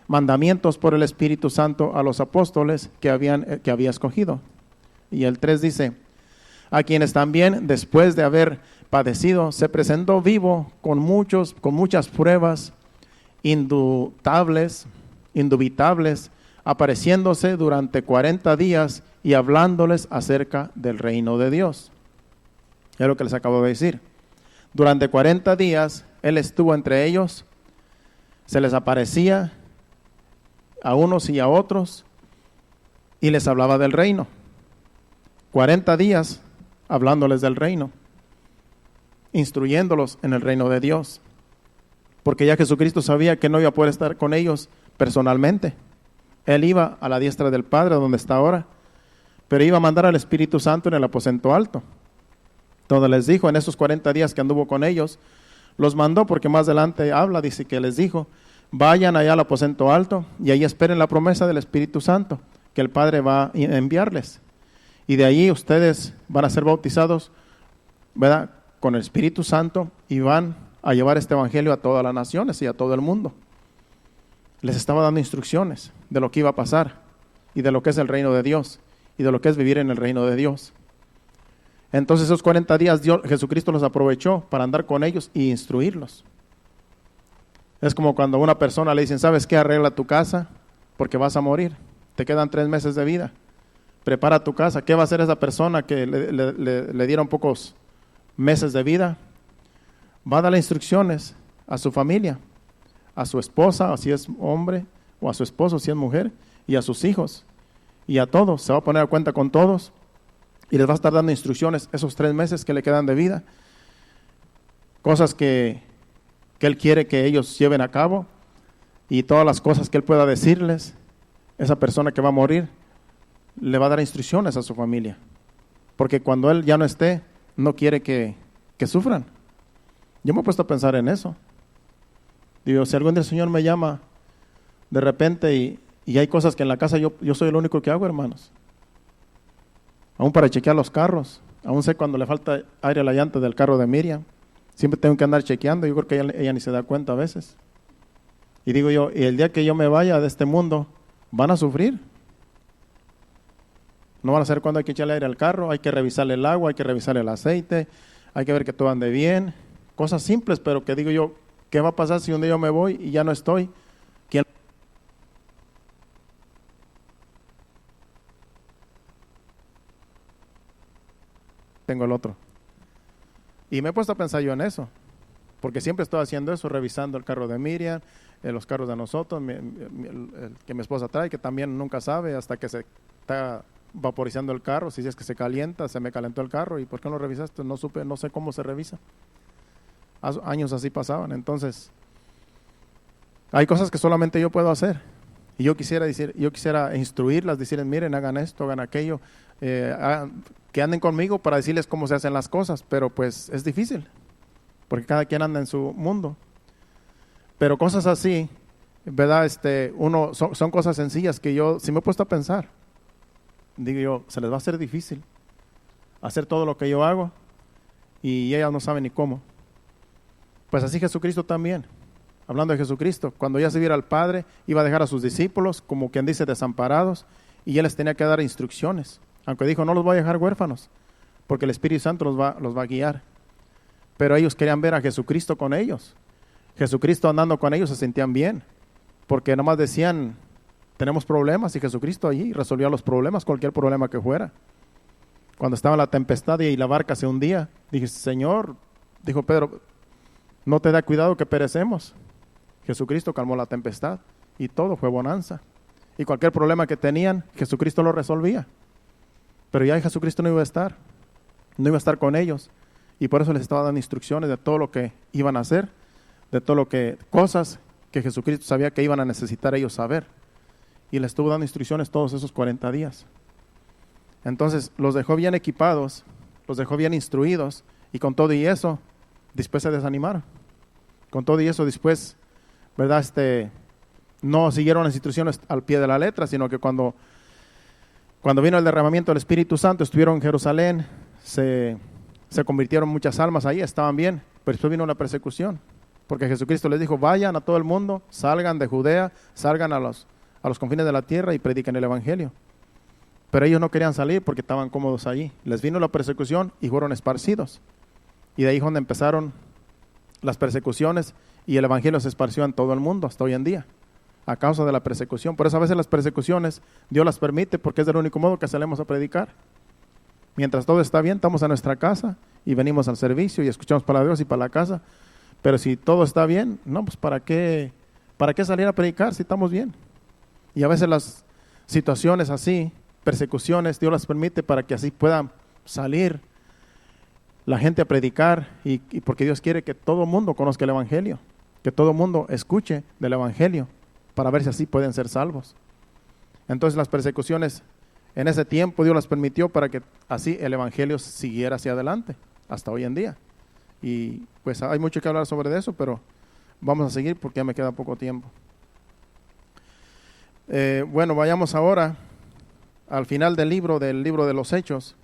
mandamientos por el Espíritu Santo a los apóstoles que había escogido. Y el 3 dice, a quienes también después de haber padecido se presentó vivo con muchas pruebas indubitables, apareciéndose durante 40 días y hablándoles acerca del reino de Dios. Es lo que les acabo de decir. Durante 40 días Él estuvo entre ellos, se les aparecía a unos y a otros y les hablaba del reino. 40 días hablándoles del reino, instruyéndolos en el reino de Dios, porque ya Jesucristo sabía que no iba a poder estar con ellos personalmente. Él iba a la diestra del Padre, donde está ahora, pero iba a mandar al Espíritu Santo en el aposento alto, donde les dijo en esos 40 días que anduvo con ellos, los mandó, porque más adelante habla, dice que les dijo, vayan allá al aposento alto y ahí esperen la promesa del Espíritu Santo que el Padre va a enviarles. Y de allí ustedes van a ser bautizados, ¿verdad?, con el Espíritu Santo y van a llevar este evangelio a todas las naciones y a todo el mundo. Les estaba dando instrucciones de lo que iba a pasar y de lo que es el reino de Dios y de lo que es vivir en el reino de Dios. Entonces esos 40 días Jesucristo los aprovechó para andar con ellos y instruirlos. Es como cuando a una persona le dicen, ¿sabes qué? Arregla tu casa porque vas a morir. Te quedan 3 meses de vida. Prepara tu casa. ¿Qué va a hacer esa persona que le dieron pocos meses de vida? Va a darle instrucciones a su familia, a su esposa, si es hombre, o a su esposo, si es mujer, y a sus hijos, y a todos. Se va a poner a cuenta con todos y les va a estar dando instrucciones esos 3 meses que le quedan de vida. Cosas que Él quiere que ellos lleven a cabo y todas las cosas que Él pueda decirles. Esa persona que va a morir le va a dar instrucciones a su familia, porque cuando Él ya no esté, no quiere que sufran. Yo me he puesto a pensar en eso. Digo, si algún día el Señor me llama de repente y hay cosas que en la casa yo soy el único que hago, hermanos. Aún para chequear los carros, aún sé cuando le falta aire a la llanta del carro de Miriam. Siempre tengo que andar chequeando, yo creo que ella ni se da cuenta a veces. Y digo yo, y el día que yo me vaya de este mundo, van a sufrir. No van a saber cuándo hay que echarle aire al carro, hay que revisarle el agua, hay que revisarle el aceite, hay que ver que todo ande bien. Cosas simples, pero que digo yo, ¿qué va a pasar si un día yo me voy y ya no estoy? ¿Quién? Tengo el otro. Y me he puesto a pensar yo en eso, porque siempre estoy haciendo eso, revisando el carro de Miriam, los carros de nosotros, el que mi esposa trae, que también nunca sabe hasta que se está vaporizando el carro, si es que se calienta, se me calentó el carro, ¿y por qué no lo revisaste? No supe, no sé cómo se revisa. Años así pasaban. Entonces hay cosas que solamente yo puedo hacer y yo quisiera instruirlas, decirles, miren, hagan esto, hagan aquello, que anden conmigo para decirles cómo se hacen las cosas, pero pues es difícil porque cada quien anda en su mundo. Pero cosas así, ¿verdad? Son cosas sencillas que yo, si me he puesto a pensar, digo yo, se les va a hacer difícil hacer todo lo que yo hago y ellas no saben ni cómo. Pues así Jesucristo también, hablando de Jesucristo, cuando ya se viera al Padre, iba a dejar a sus discípulos, como quien dice, desamparados, y Él les tenía que dar instrucciones, aunque dijo, no los voy a dejar huérfanos, porque el Espíritu Santo los va a guiar. Pero ellos querían ver a Jesucristo con ellos. Jesucristo andando con ellos se sentían bien, porque nada más decían, tenemos problemas, y Jesucristo allí resolvía los problemas, cualquier problema que fuera. Cuando estaba la tempestad y la barca se hundía, dije, Señor, dijo Pedro, no te da cuidado que perecemos. Jesucristo calmó la tempestad y todo fue bonanza. Y cualquier problema que tenían, Jesucristo lo resolvía. Pero ya Jesucristo no iba a estar con ellos. Y por eso les estaba dando instrucciones de todo lo que iban a hacer, de todo lo que, cosas que Jesucristo sabía que iban a necesitar ellos saber. Y les estuvo dando instrucciones todos esos 40 días. Entonces los dejó bien equipados, los dejó bien instruidos, y con todo y eso, después se desanimaron. Con todo y eso, después, ¿verdad? No siguieron las instrucciones al pie de la letra, sino que cuando vino el derramamiento del Espíritu Santo, estuvieron en Jerusalén, se convirtieron muchas almas ahí, estaban bien, pero después vino la persecución, porque Jesucristo les dijo, vayan a todo el mundo, salgan de Judea, salgan a los confines de la tierra y prediquen el Evangelio. Pero ellos no querían salir porque estaban cómodos allí. Les vino la persecución y fueron esparcidos. Y de ahí es donde empezaron las persecuciones, y el Evangelio se esparció en todo el mundo hasta hoy en día, a causa de la persecución. Por eso a veces las persecuciones Dios las permite, porque es del único modo que salimos a predicar. Mientras todo está bien, estamos en nuestra casa y venimos al servicio y escuchamos para Dios y para la casa. Pero si todo está bien, no, pues ¿para qué salir a predicar si estamos bien? Y a veces las situaciones así, persecuciones, Dios las permite para que así pueda salir la gente a predicar, y porque Dios quiere que todo el mundo conozca el Evangelio, que todo el mundo escuche del Evangelio, para ver si así pueden ser salvos. Entonces las persecuciones en ese tiempo Dios las permitió para que así el Evangelio siguiera hacia adelante, hasta hoy en día. Y pues hay mucho que hablar sobre eso, pero vamos a seguir porque ya me queda poco tiempo. Bueno, vayamos ahora al final del libro de los Hechos.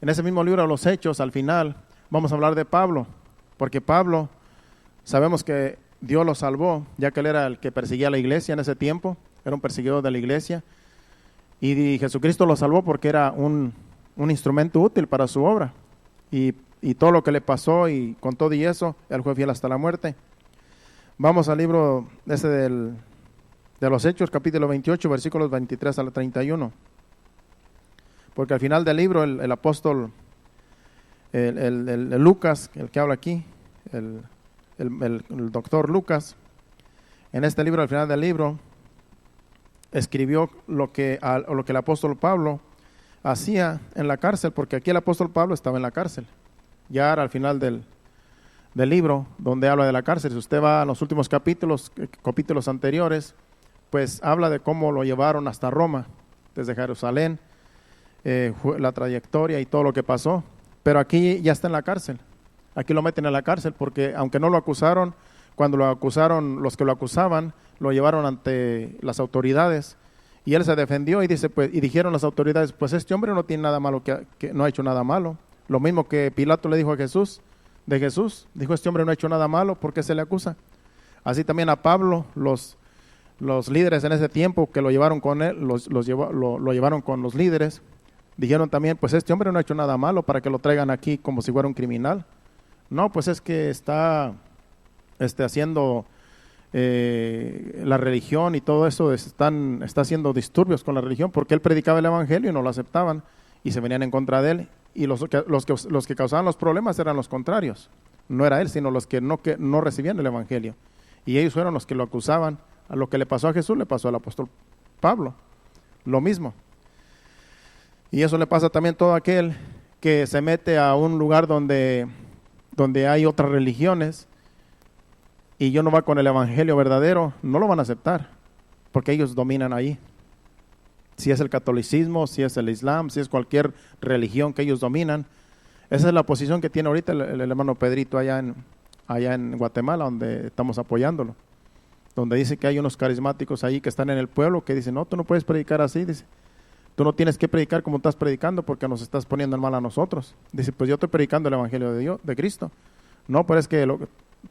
En ese mismo libro de los Hechos, al final, vamos a hablar de Pablo, porque Pablo, sabemos que Dios lo salvó, ya que él era el que perseguía a la iglesia en ese tiempo, era un perseguidor de la iglesia, y Jesucristo lo salvó porque era un instrumento útil para su obra, y todo lo que le pasó, y con todo y eso, él fue fiel hasta la muerte. Vamos al libro ese de los Hechos, capítulo 28, versículos 23 al 31. Porque al final del libro el apóstol, el Lucas, el que habla aquí, el doctor Lucas, en este libro, al final del libro, escribió lo que el apóstol Pablo hacía en la cárcel, porque aquí el apóstol Pablo estaba en la cárcel. Ya era al final del libro donde habla de la cárcel. Si usted va a los últimos capítulos anteriores, pues habla de cómo lo llevaron hasta Roma, desde Jerusalén, la trayectoria y todo lo que pasó. Pero aquí ya está en la cárcel. Aquí lo meten en la cárcel porque aunque no lo acusaron, cuando lo acusaron, los que lo acusaban, lo llevaron ante las autoridades y él se defendió y dijeron las autoridades, pues este hombre no tiene nada malo, que no ha hecho nada malo. Lo mismo que Pilato le dijo a Jesús, dijo, este hombre no ha hecho nada malo, ¿por qué se le acusa? Así también a Pablo, los líderes en ese tiempo que lo llevaron con él, lo llevaron con los líderes, dijeron también, pues este hombre no ha hecho nada malo para que lo traigan aquí como si fuera un criminal. No, pues es que está haciendo la religión y todo eso, está haciendo disturbios con la religión, porque él predicaba el Evangelio y no lo aceptaban y se venían en contra de él, y los que causaban los problemas eran los contrarios, no era él, sino los que no recibían el Evangelio, y ellos fueron los que lo acusaban. A lo que le pasó a Jesús le pasó al apóstol Pablo, lo mismo. Y eso le pasa también a todo aquel que se mete a un lugar donde hay otras religiones y no va con el Evangelio verdadero, no lo van a aceptar, porque ellos dominan ahí. Si es el catolicismo, si es el islam, si es cualquier religión que ellos dominan, esa es la posición que tiene ahorita el hermano Pedrito allá en Guatemala, donde estamos apoyándolo, donde dice que hay unos carismáticos ahí que están en el pueblo que dicen, no, tú no puedes predicar así, dice, tú no tienes que predicar como estás predicando porque nos estás poniendo en mal a nosotros. Dice, pues yo estoy predicando el Evangelio de Dios, de Cristo. No, pero es que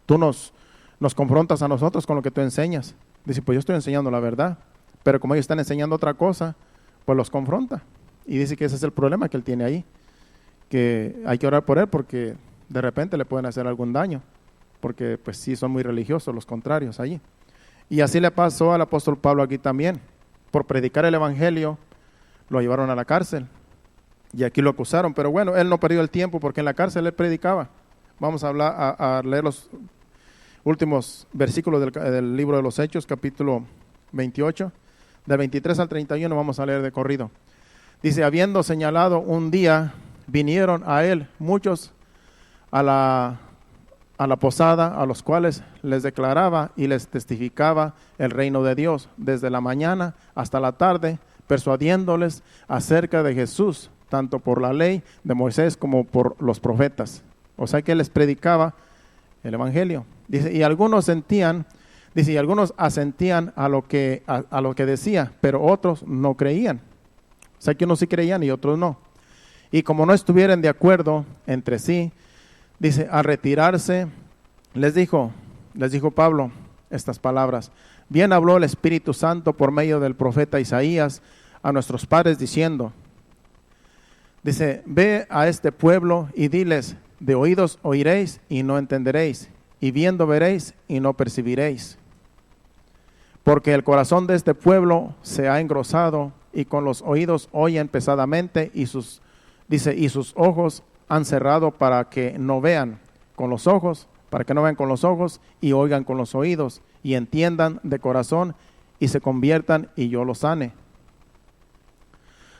tú nos confrontas a nosotros con lo que tú enseñas. Dice, pues yo estoy enseñando la verdad, pero como ellos están enseñando otra cosa, pues los confronta. Y dice que ese es el problema que él tiene ahí, que hay que orar por él porque de repente le pueden hacer algún daño, porque pues sí son muy religiosos los contrarios allí. Y así le pasó al apóstol Pablo aquí también. Por predicar el evangelio lo llevaron a la cárcel y aquí lo acusaron, pero bueno, él no perdió el tiempo porque en la cárcel él predicaba. Vamos a leer los últimos versículos del libro de los Hechos, capítulo 28, del 23 al 31 vamos a leer de corrido. Dice, habiendo señalado un día, vinieron a él muchos a la posada, a los cuales les declaraba y les testificaba el reino de Dios, desde la mañana hasta la tarde, persuadiéndoles acerca de Jesús, tanto por la ley de Moisés como por los profetas. O sea que les predicaba el evangelio. Dice, y algunos y algunos asentían a lo que decía, pero otros no creían. O sea que unos sí creían y otros no. Y como no estuvieran de acuerdo entre sí, dice, al retirarse, les dijo Pablo estas palabras. Bien habló el Espíritu Santo por medio del profeta Isaías a nuestros padres diciendo, dice, ve a este pueblo y diles, de oídos oiréis y no entenderéis, y viendo veréis y no percibiréis. Porque el corazón de este pueblo se ha engrosado y con los oídos oyen pesadamente y sus ojos han cerrado para que no vean con los ojos, y oigan con los oídos y entiendan de corazón y se conviertan y yo los sane.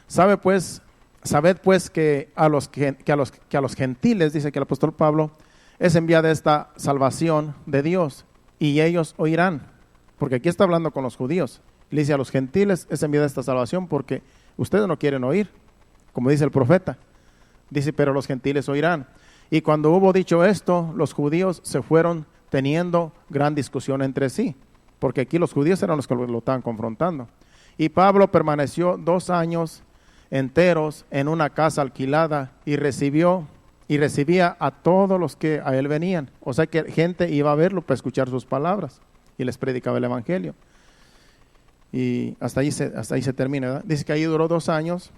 Sabed pues que a los gentiles, dice que el apóstol Pablo, es enviada esta salvación de Dios y ellos oirán, porque aquí está hablando con los judíos. Le dice a los gentiles es enviada esta salvación porque ustedes no quieren oír, como dice el profeta. Dice, pero los gentiles oirán. Y cuando hubo dicho esto, los judíos se fueron teniendo gran discusión entre sí, porque aquí los judíos eran los que lo estaban confrontando. Y Pablo permaneció 2 años enteros en una casa alquilada y recibía a todos los que a él venían. O sea que gente iba a verlo para escuchar sus palabras y les predicaba el evangelio. Y hasta ahí se termina, ¿verdad? Dice que ahí duró 2 años.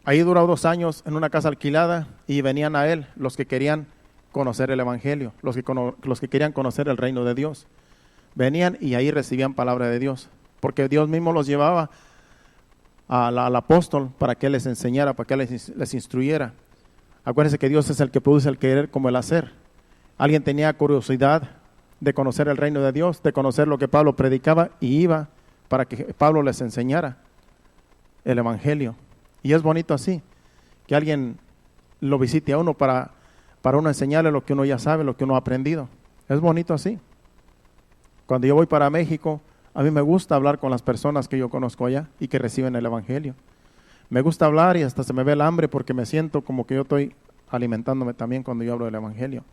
Ahí duró 2 años en una casa alquilada y venían a él los que querían conocer el evangelio, los que querían conocer el reino de Dios. Venían y ahí recibían palabra de Dios, porque Dios mismo los llevaba al apóstol para que les enseñara, para que les instruyera. Acuérdense que Dios es el que produce el querer como el hacer. Alguien tenía curiosidad de conocer el reino de Dios, de conocer lo que Pablo predicaba y iba para que Pablo les enseñara el evangelio. Y es bonito así, que alguien lo visite a uno para uno enseñarle lo que uno ya sabe, lo que uno ha aprendido. Es bonito así. Cuando yo voy para México, a mí me gusta hablar con las personas que yo conozco allá y que reciben el evangelio. Me gusta hablar y hasta se me ve el hambre porque me siento como que yo estoy alimentándome también cuando yo hablo del evangelio.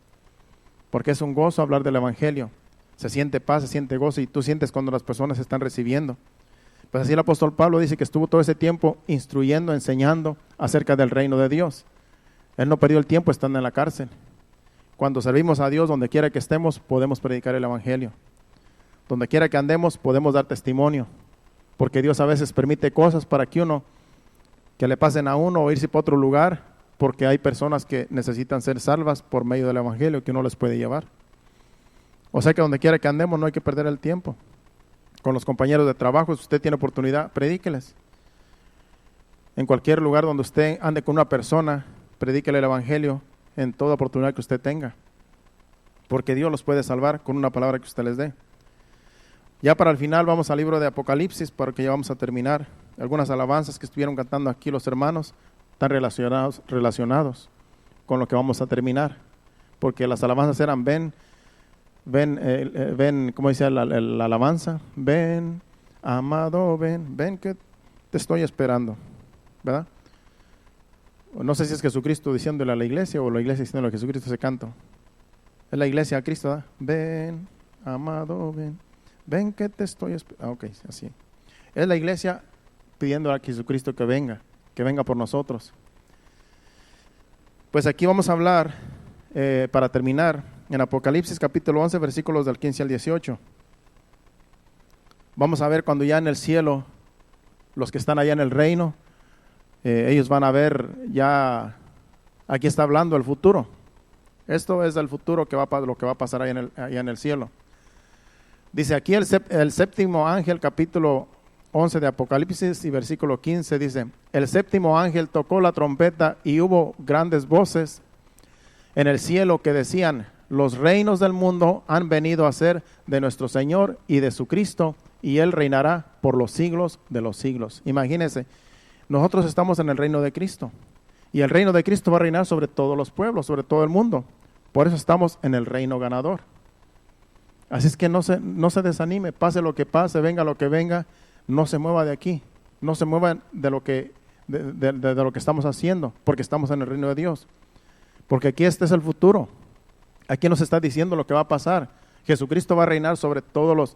Porque es un gozo hablar del evangelio. Se siente paz, se siente gozo y tú sientes cuando las personas están recibiendo. Pues así el apóstol Pablo dice que estuvo todo ese tiempo instruyendo, enseñando acerca del reino de Dios. Él no perdió el tiempo estando en la cárcel. Cuando servimos a Dios, donde quiera que estemos, podemos predicar el evangelio. Donde quiera que andemos, podemos dar testimonio. Porque Dios a veces permite cosas para que le pasen a uno o irse para otro lugar, porque hay personas que necesitan ser salvas por medio del evangelio que uno les puede llevar. O sea que donde quiera que andemos no hay que perder el tiempo. Con los compañeros de trabajo, si usted tiene oportunidad, predíqueles. En cualquier lugar donde usted ande con una persona, predíquele el evangelio en toda oportunidad que usted tenga. Porque Dios los puede salvar con una palabra que usted les dé. Ya para el final vamos al libro de Apocalipsis, porque ya vamos a terminar. Algunas alabanzas que estuvieron cantando aquí los hermanos están relacionados con lo que vamos a terminar. Porque las alabanzas eran ven, ¿cómo dice la alabanza? Ven, amado, ven que te estoy esperando, ¿verdad? No sé si es Jesucristo diciéndole a la iglesia o la iglesia diciéndole a Jesucristo ese canto. Es la iglesia a Cristo, ¿verdad? Ven, amado, ven que te estoy esperando. Ok, así. Es la iglesia pidiendo a Jesucristo que venga por nosotros. Pues aquí vamos a hablar, para terminar, en Apocalipsis capítulo 11, versículos del 15 al 18. Vamos a ver cuando ya en el cielo, los que están allá en el reino, ellos van a ver ya Aquí está hablando el futuro. Esto es el futuro que lo que va a pasar allá en el cielo. Dice aquí el séptimo ángel, capítulo 11 de Apocalipsis y versículo 15, dice: el séptimo ángel tocó la trompeta y hubo grandes voces en el cielo que decían: los reinos del mundo han venido a ser de nuestro Señor y de su Cristo, y Él reinará por los siglos de los siglos. Imagínense, nosotros estamos en el reino de Cristo, y el reino de Cristo va a reinar sobre todos los pueblos, sobre todo el mundo. Por eso estamos en el reino ganador. Así es que no se desanime, pase lo que pase, venga lo que venga, no se mueva de aquí, no se mueva de lo que estamos haciendo, porque estamos en el reino de Dios. Porque aquí este es el futuro. Aquí nos está diciendo lo que va a pasar. Jesucristo va a reinar sobre va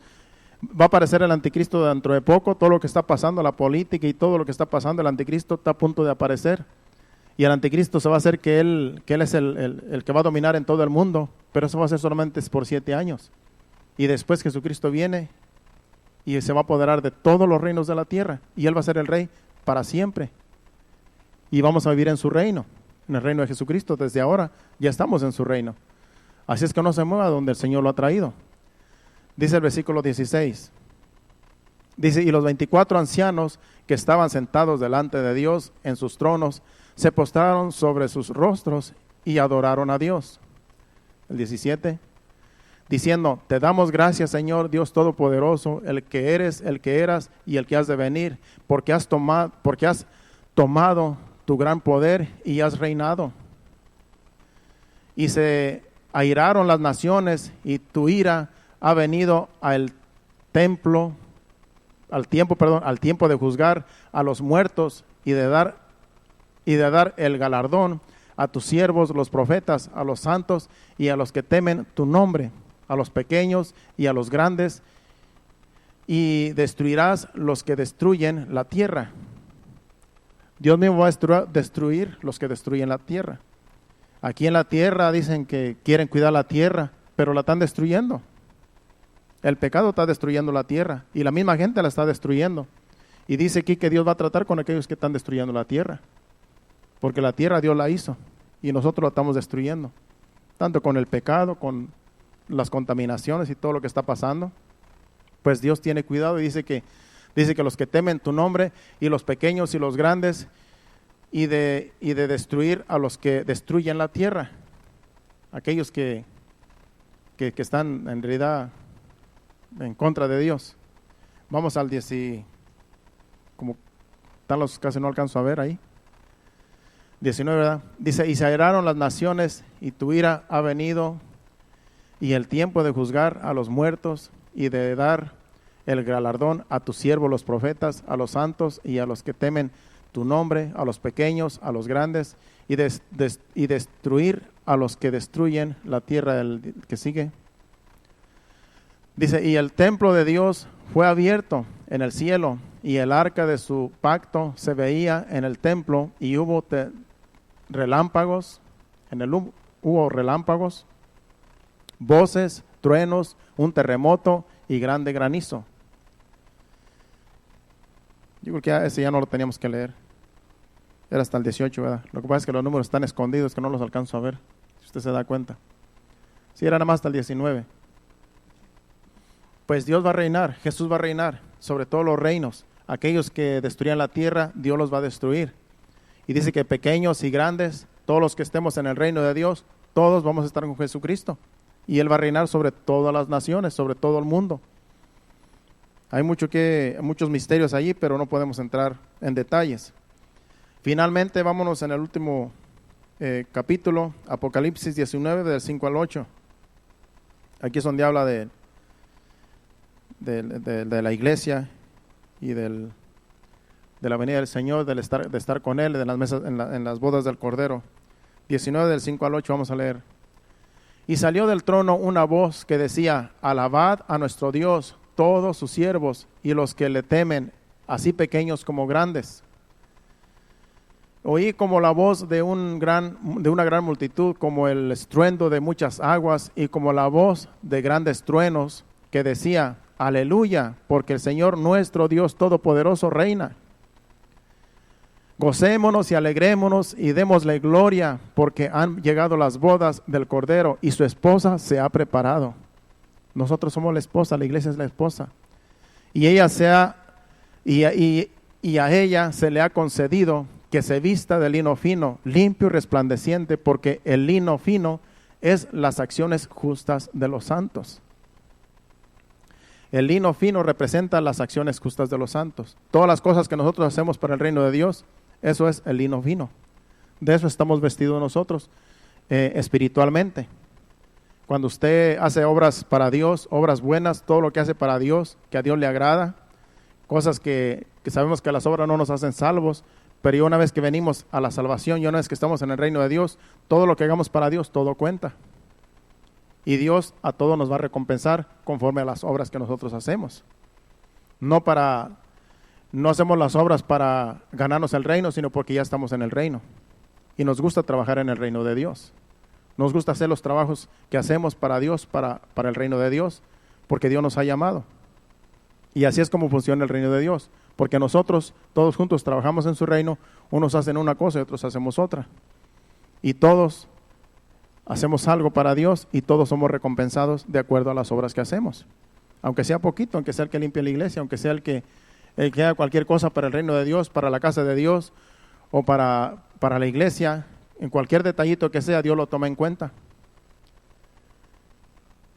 a aparecer el anticristo dentro de poco. Todo lo que está pasando, la política y todo lo que está pasando, el anticristo está a punto de aparecer. Y el anticristo se va a hacer que él es el que va a dominar en todo el mundo, pero eso va a ser solamente por 7 años. Y después Jesucristo viene y se va a apoderar de todos los reinos de la tierra, y Él va a ser el rey para siempre. Y vamos a vivir en su reino, en el reino de Jesucristo. Desde ahora ya estamos en su reino. Así es que no se mueva donde el Señor lo ha traído. Dice el versículo 16. Dice: y los 24 ancianos que estaban sentados delante de Dios en sus tronos se postraron sobre sus rostros y adoraron a Dios. El 17. Diciendo: te damos gracias, Señor Dios Todopoderoso, el que eres, el que eras y el que has de venir, porque has tomado tu gran poder y has reinado. Y se airaron las naciones, y tu ira ha venido al tiempo de juzgar a los muertos y de dar el galardón a tus siervos los profetas, a los santos y a los que temen tu nombre, a los pequeños y a los grandes, y destruirás los que destruyen la tierra. Dios mismo va a destruir los que destruyen la tierra. Aquí en la tierra dicen que quieren cuidar la tierra, pero la están destruyendo. El pecado está destruyendo la tierra y la misma gente la está destruyendo. Y dice aquí que Dios va a tratar con aquellos que están destruyendo la tierra, porque la tierra Dios la hizo y nosotros la estamos destruyendo, tanto con el pecado, con las contaminaciones y todo lo que está pasando. Pues Dios tiene cuidado y dice que los que temen tu nombre, y los pequeños y los grandes, y de destruir a los que destruyen la tierra, aquellos que están en realidad en contra de Dios. Vamos al 10, como están los, casi no alcanzo a ver ahí. 19, ¿verdad? Dice: y se airaron las naciones, y tu ira ha venido, y el tiempo de juzgar a los muertos, y de dar el galardón a tus siervos los profetas, a los santos y a los que temen tu nombre, a los pequeños, a los grandes, y destruir a los que destruyen la tierra. El que sigue dice: y el templo de Dios fue abierto en el cielo, y el arca de su pacto se veía en el templo, y hubo relámpagos, hubo relámpagos, voces, truenos, un terremoto y grande granizo. Yo creo que ese ya no lo teníamos que leer. Era hasta el 18, ¿verdad? Lo que pasa es que los números están escondidos, que no los alcanzo a ver, si usted se da cuenta. Sí, era nada más hasta el 19. Pues Dios va a reinar, Jesús va a reinar sobre todos los reinos. Aquellos que destruían la tierra, Dios los va a destruir. Y dice que pequeños y grandes, todos los que estemos en el reino de Dios, todos vamos a estar con Jesucristo. Y Él va a reinar sobre todas las naciones, sobre todo el mundo. Hay muchos misterios allí, pero no podemos entrar en detalles. Finalmente, vámonos en el último capítulo, Apocalipsis 19, del 5 al 8. Aquí es donde habla de la iglesia y de la venida del Señor, de estar con Él, de las mesas, en las bodas del Cordero. 19 del 5 al 8 vamos a leer. Y salió del trono una voz que decía: alabad a nuestro Dios, todos sus siervos y los que le temen, así pequeños como grandes. Oí como la voz de una gran multitud, como el estruendo de muchas aguas, y como la voz de grandes truenos, que decía: aleluya, porque el Señor nuestro Dios Todopoderoso reina. Gocémonos y alegrémonos y démosle gloria, porque han llegado las bodas del Cordero y su esposa se ha preparado. Nosotros somos la esposa, la iglesia es la esposa. Y ella y a ella se le ha concedido que se vista de lino fino, limpio y resplandeciente, porque el lino fino es las acciones justas de los santos. El lino fino representa las acciones justas de los santos. Todas las cosas que nosotros hacemos para el reino de Dios, eso es el lino fino. De eso estamos vestidos nosotros espiritualmente. Cuando usted hace obras para Dios, obras buenas, todo lo que hace para Dios, que a Dios le agrada, cosas que sabemos que las obras no nos hacen salvos, pero una vez que venimos a la salvación y una vez que estamos en el reino de Dios, todo lo que hagamos para Dios, todo cuenta. Y Dios a todos nos va a recompensar conforme a las obras que nosotros hacemos. No hacemos las obras para ganarnos el reino, sino porque ya estamos en el reino. Y nos gusta trabajar en el reino de Dios. Nos gusta hacer los trabajos que hacemos para Dios, para el reino de Dios, porque Dios nos ha llamado. Y así es como funciona el reino de Dios. Porque nosotros todos juntos trabajamos en su reino, unos hacen una cosa y otros hacemos otra. Y todos hacemos algo para Dios y todos somos recompensados de acuerdo a las obras que hacemos. Aunque sea poquito, aunque sea el que limpie la iglesia, aunque sea el que haga cualquier cosa para el reino de Dios, para la casa de Dios o para la iglesia, en cualquier detallito que sea, Dios lo toma en cuenta.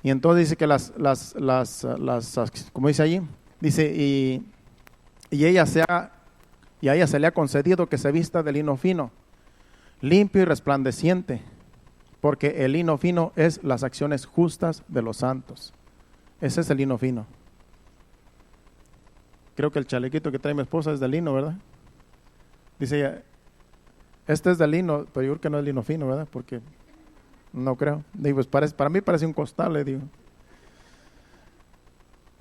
Y entonces dice que como dice allí, dice, y a ella se le ha concedido que se vista de lino fino, limpio y resplandeciente, porque el lino fino es las acciones justas de los santos. Ese es el lino fino. Creo que el chalequito que trae mi esposa es de lino, ¿verdad? Dice ella, este es de lino, pero yo creo que no es lino fino, ¿verdad? Porque no creo. Digo, pues para mí parece un costal, le digo.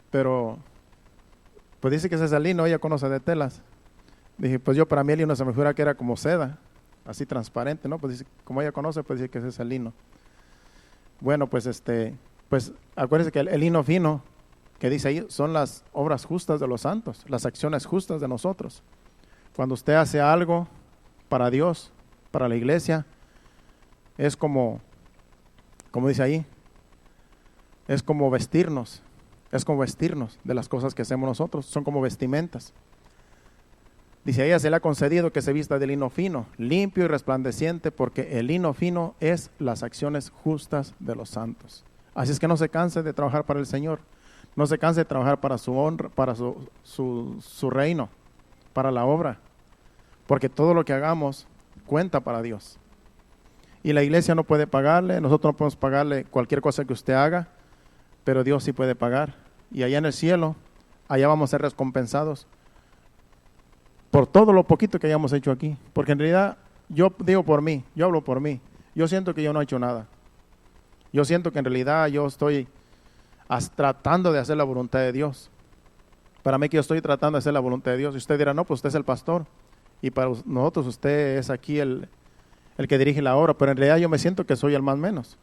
Pero, pues dice que ese es el lino, ella conoce de telas. Dije, pues yo para mí el lino se me figura que era como seda, así transparente, ¿no? Pues dice, como ella conoce, pues dice que ese es el lino. Bueno, pues pues acuérdense que el lino fino que dice ahí son las obras justas de los santos, las acciones justas de nosotros. Cuando usted hace algo para Dios, para la iglesia, es como dice ahí, es como vestirnos de las cosas que hacemos nosotros, son como vestimentas. Dice, a ella se le ha concedido que se vista de lino fino, limpio y resplandeciente, porque el lino fino es las acciones justas de los santos. Así es que no se canse de trabajar para el Señor, no se canse de trabajar para su honra, para su reino, para la obra, porque todo lo que hagamos cuenta para Dios. Y la iglesia no puede pagarle, nosotros no podemos pagarle cualquier cosa que usted haga, pero Dios sí puede pagar. Y allá en el cielo, allá vamos a ser recompensados por todo lo poquito que hayamos hecho aquí. Porque en realidad, yo digo por mí, yo hablo por mí, yo siento que yo no he hecho nada. Yo siento que en realidad yo estoy tratando de hacer la voluntad de Dios. Para mí que yo estoy tratando de hacer la voluntad de Dios. Y usted dirá, no, pues usted es el pastor. Y para nosotros usted es aquí el que dirige la obra. Pero en realidad yo me siento que soy el más menos.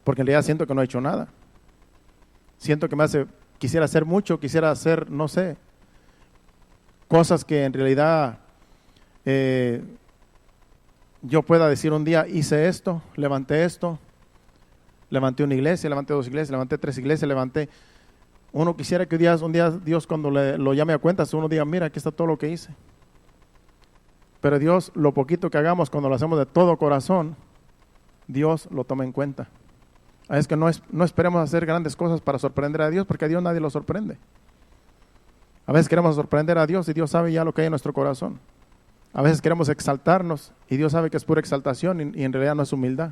Porque en realidad siento que no he hecho nada. Siento que quisiera hacer mucho, quisiera hacer, no sé, cosas que en realidad yo pueda decir un día, hice esto, levanté una iglesia, levanté 2 iglesias, levanté 3 iglesias, uno quisiera que un día Dios cuando lo llame a cuentas, uno diga, mira, aquí está todo lo que hice. Pero Dios, lo poquito que hagamos cuando lo hacemos de todo corazón, Dios lo toma en cuenta. Es que no esperemos hacer grandes cosas para sorprender a Dios, porque a Dios nadie lo sorprende. A veces queremos sorprender a Dios y Dios sabe ya lo que hay en nuestro corazón. A veces queremos exaltarnos y Dios sabe que es pura exaltación y en realidad no es humildad.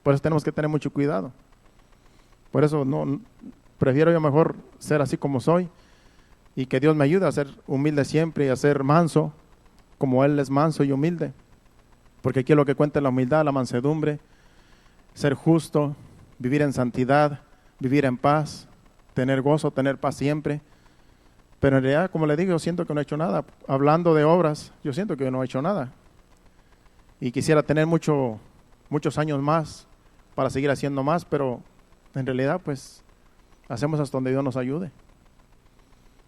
Por eso tenemos que tener mucho cuidado. Por eso prefiero yo mejor ser así como soy y que Dios me ayude a ser humilde siempre y a ser manso, como Él es manso y humilde. Porque aquí lo que cuenta es la humildad, la mansedumbre, ser justo, vivir en santidad, vivir en paz, tener gozo, tener paz siempre. Pero en realidad, como le digo, yo siento que no he hecho nada. Hablando de obras, yo siento que no he hecho nada. Y quisiera tener muchos años más para seguir haciendo más, pero en realidad, pues, hacemos hasta donde Dios nos ayude.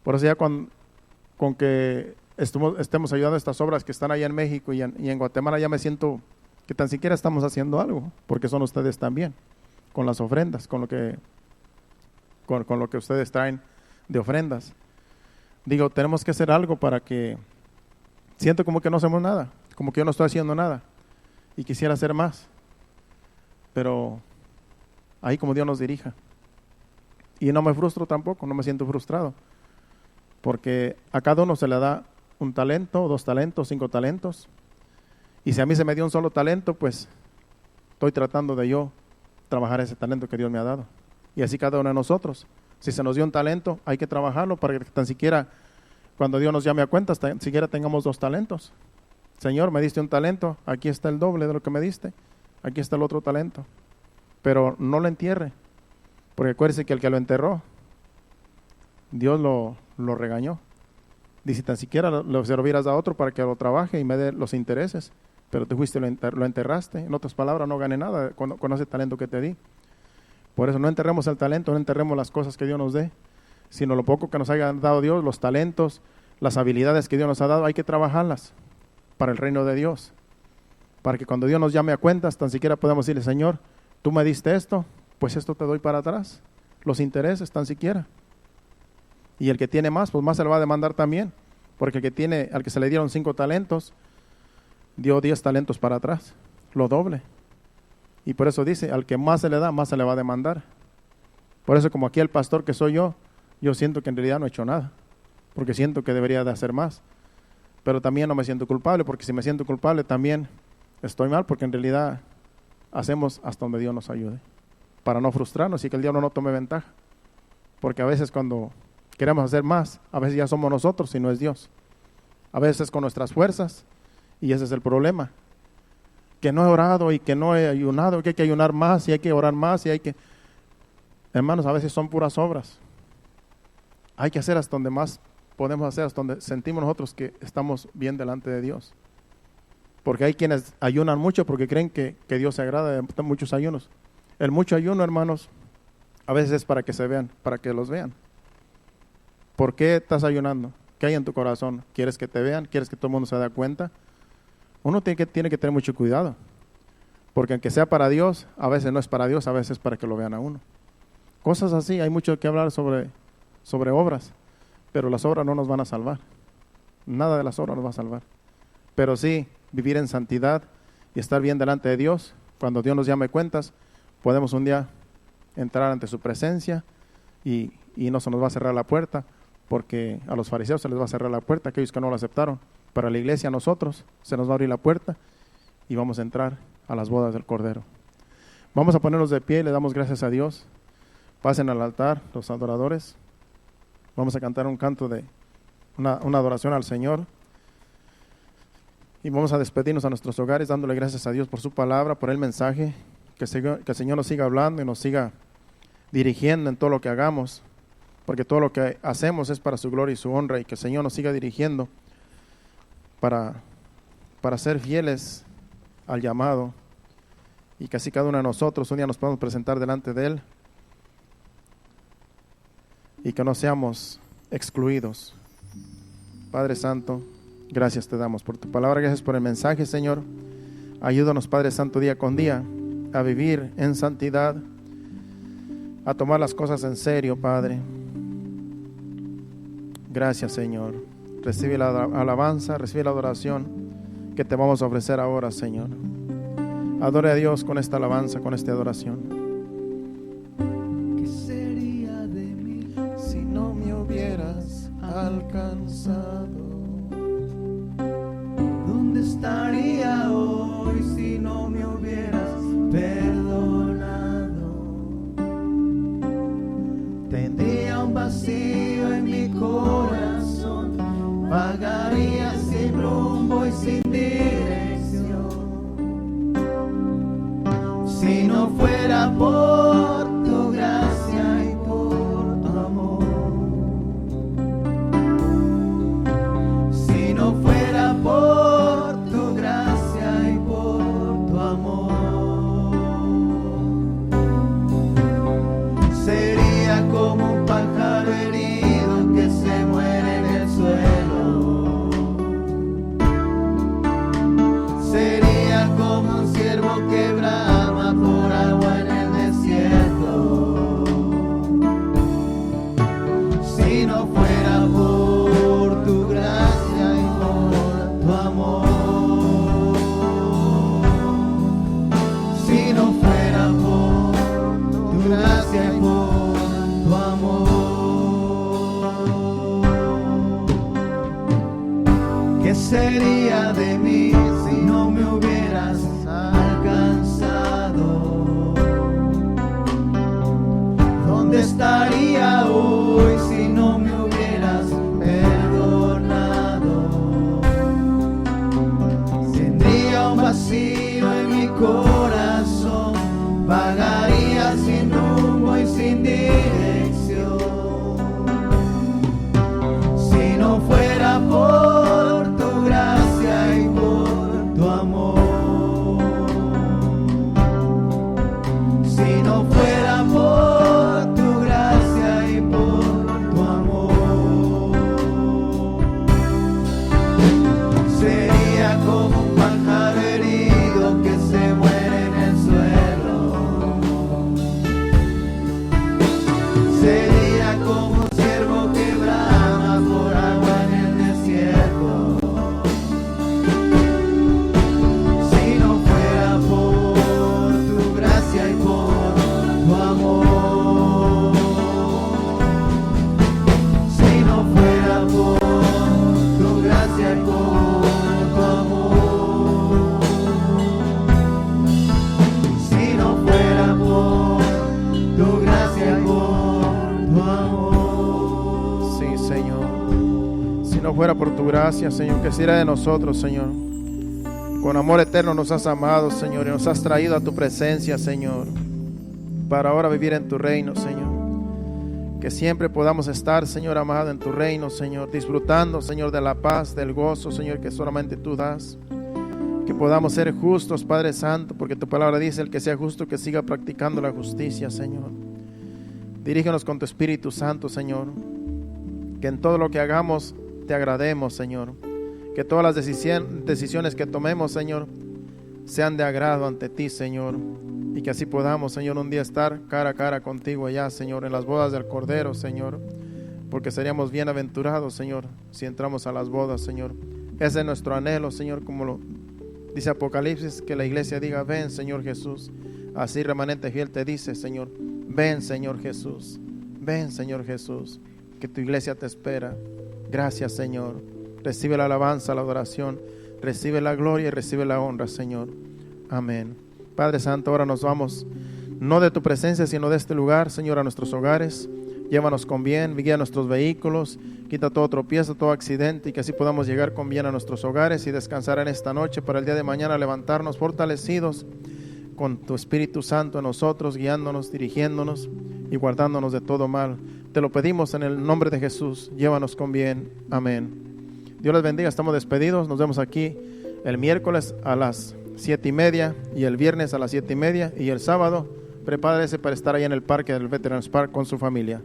Por eso ya con que estemos ayudando a estas obras que están allá en México y en Guatemala, ya me siento que tan siquiera estamos haciendo algo, porque son ustedes también, con las ofrendas, con lo que ustedes traen de ofrendas. Digo, tenemos que hacer algo para que, siento como que no hacemos nada, como que yo no estoy haciendo nada y quisiera hacer más, pero ahí como Dios nos dirija. Y no me frustro tampoco, no me siento frustrado, porque a cada uno se le da un talento, 2 talentos, 5 talentos, y si a mí se me dio un solo talento, pues estoy tratando de yo trabajar ese talento que Dios me ha dado. Y así cada uno de nosotros, si se nos dio un talento, hay que trabajarlo para que tan siquiera cuando Dios nos llame a cuentas, tan siquiera tengamos 2 talentos. Señor, me diste un talento, aquí está el doble de lo que me diste, aquí está el otro talento. Pero no lo entierre, porque acuérdese que el que lo enterró, Dios lo regañó. Dice, tan siquiera se lo hubieras dado a otro para que lo trabaje y me dé los intereses, pero te fuiste y lo enterraste. En otras palabras, no gané nada con ese talento que te di. Por eso no enterremos el talento, no enterremos las cosas que Dios nos dé, sino lo poco que nos haya dado Dios, los talentos, las habilidades que Dios nos ha dado, hay que trabajarlas para el reino de Dios. Para que cuando Dios nos llame a cuentas, tan siquiera podamos decirle, Señor, tú me diste esto, pues esto te doy para atrás. Los intereses tan siquiera. Y el que tiene más, pues más se le va a demandar también. Porque al que se le dieron 5 talentos, dio 10 talentos para atrás. Lo doble. Y por eso dice, al que más se le da, más se le va a demandar. Por eso como aquí el pastor que soy yo siento que en realidad no he hecho nada. Porque siento que debería de hacer más. Pero también no me siento culpable, porque si me siento culpable también estoy mal, porque en realidad hacemos hasta donde Dios nos ayude. Para no frustrarnos y que el diablo no tome ventaja. Porque a veces cuando queremos hacer más, a veces ya somos nosotros y no es Dios. A veces con nuestras fuerzas, y ese es el problema. Que no he orado y que no he ayunado, que hay que ayunar más y hay que orar más y hay que... Hermanos, a veces son puras obras. Hay que hacer hasta donde más podemos hacer, hasta donde sentimos nosotros que estamos bien delante de Dios. Porque hay quienes ayunan mucho porque creen que Dios se agrada de muchos ayunos. El mucho ayuno, hermanos, a veces es para que se vean, para que los vean. ¿Por qué estás ayunando? ¿Qué hay en tu corazón? ¿Quieres que te vean? ¿Quieres que todo el mundo se dé cuenta? Uno tiene que tener mucho cuidado. Porque aunque sea para Dios, a veces no es para Dios, a veces es para que lo vean a uno. Cosas así, hay mucho que hablar sobre obras, pero las obras no nos van a salvar. Nada de las obras nos va a salvar. Pero sí, vivir en santidad y estar bien delante de Dios, cuando Dios nos llame cuentas, podemos un día entrar ante su presencia y no se nos va a cerrar la puerta, porque a los fariseos se les va a cerrar la puerta, aquellos que no lo aceptaron. Para la iglesia, a nosotros, se nos va a abrir la puerta y vamos a entrar a las bodas del Cordero. Vamos a ponernos de pie y le damos gracias a Dios. Pasen al altar los adoradores. Vamos a cantar un canto de una adoración al Señor. Y vamos a despedirnos a nuestros hogares dándole gracias a Dios por su palabra, por el mensaje. Que el Señor nos siga hablando y nos siga dirigiendo en todo lo que hagamos. Porque todo lo que hacemos es para su gloria y su honra. Y que el Señor nos siga dirigiendo para ser fieles al llamado. Y que así cada uno de nosotros un día nos podamos presentar delante de Él. Y que no seamos excluidos. Padre Santo, gracias te damos por tu palabra, gracias por el mensaje, Señor. Ayúdanos, Padre Santo, día con día a vivir en santidad, a tomar las cosas en serio, Padre. Gracias, Señor. Recibe la alabanza, recibe la adoración que te vamos a ofrecer ahora, Señor. Adore a Dios con esta alabanza, con esta adoración. ¿Qué sería de mí si no me hubieras alcanzado? ¿Dónde estaría hoy si no me hubieras perdonado? Tendría un vacío en mi corazón, vagaría sin rumbo y sin dirección. Si no fuera por tu gracia y por tu amor, si no fuera por tu gracia y por tu amor, sería como un pájaro herido que se muere en el suelo. Si no fuera por tu gracia y por tu amor, si no fuera por tu gracia y por tu amor, ¿qué sería de mí si no me hubieras alcanzado? ¿Dónde estaría hoy si no me hubieras perdonado? Tendría un vacío en mi corazón, vagaría sin rumbo y sin dirección. Si no fuera por tu gracia y por tu amor, si no fuera por tu gracia y por tu amor, sería como un pájaro herido que se muere en el suelo, sería como un ciervo que brama por agua en el desierto. Si no fuera por tu gracia y por tu amor, si no fuera por tu gracia y por tu amor, si no fuera por tu gracia y por tu amor. Sí, Señor. Si no fuera por tu gracia, Señor, ¿qué sería de nosotros, Señor? Con amor eterno nos has amado, Señor, y nos has traído a tu presencia, Señor, para ahora vivir en tu reino, Señor. Que siempre podamos estar, Señor amado, en tu reino, Señor, disfrutando, Señor, de la paz, del gozo, Señor, que solamente tú das. Que podamos ser justos, Padre Santo, porque tu palabra dice: el que sea justo, que siga practicando la justicia, Señor. Dirígenos con tu Espíritu Santo, Señor. Que en todo lo que hagamos te agrademos, Señor. Que todas las decisiones que tomemos, Señor, sean de agrado ante ti, Señor. Y que así podamos, Señor, un día estar cara a cara contigo allá, Señor, en las bodas del Cordero, Señor. Porque seríamos bienaventurados, Señor, si entramos a las bodas, Señor. Ese es nuestro anhelo, Señor, como lo dice Apocalipsis, que la iglesia diga: ven, Señor Jesús. Así Remanente Fiel te dice, Señor: ven, Señor Jesús. Ven, Señor Jesús, que tu iglesia te espera. Gracias, Señor. Recibe la alabanza, la adoración, recibe la gloria y recibe la honra, Señor. Amén. Padre Santo, ahora nos vamos, no de tu presencia, sino de este lugar, Señor, a nuestros hogares. Llévanos con bien, guía nuestros vehículos, quita todo tropiezo, todo accidente, y que así podamos llegar con bien a nuestros hogares y descansar en esta noche para el día de mañana levantarnos fortalecidos con tu Espíritu Santo en nosotros, guiándonos, dirigiéndonos y guardándonos de todo mal. Te lo pedimos en el nombre de Jesús. Llévanos con bien. Amén. Dios les bendiga. Estamos despedidos. Nos vemos aquí el miércoles a las 7:30 y el viernes a las 7:30, y el sábado prepárese para estar ahí en el parque del Veterans Park con su familia.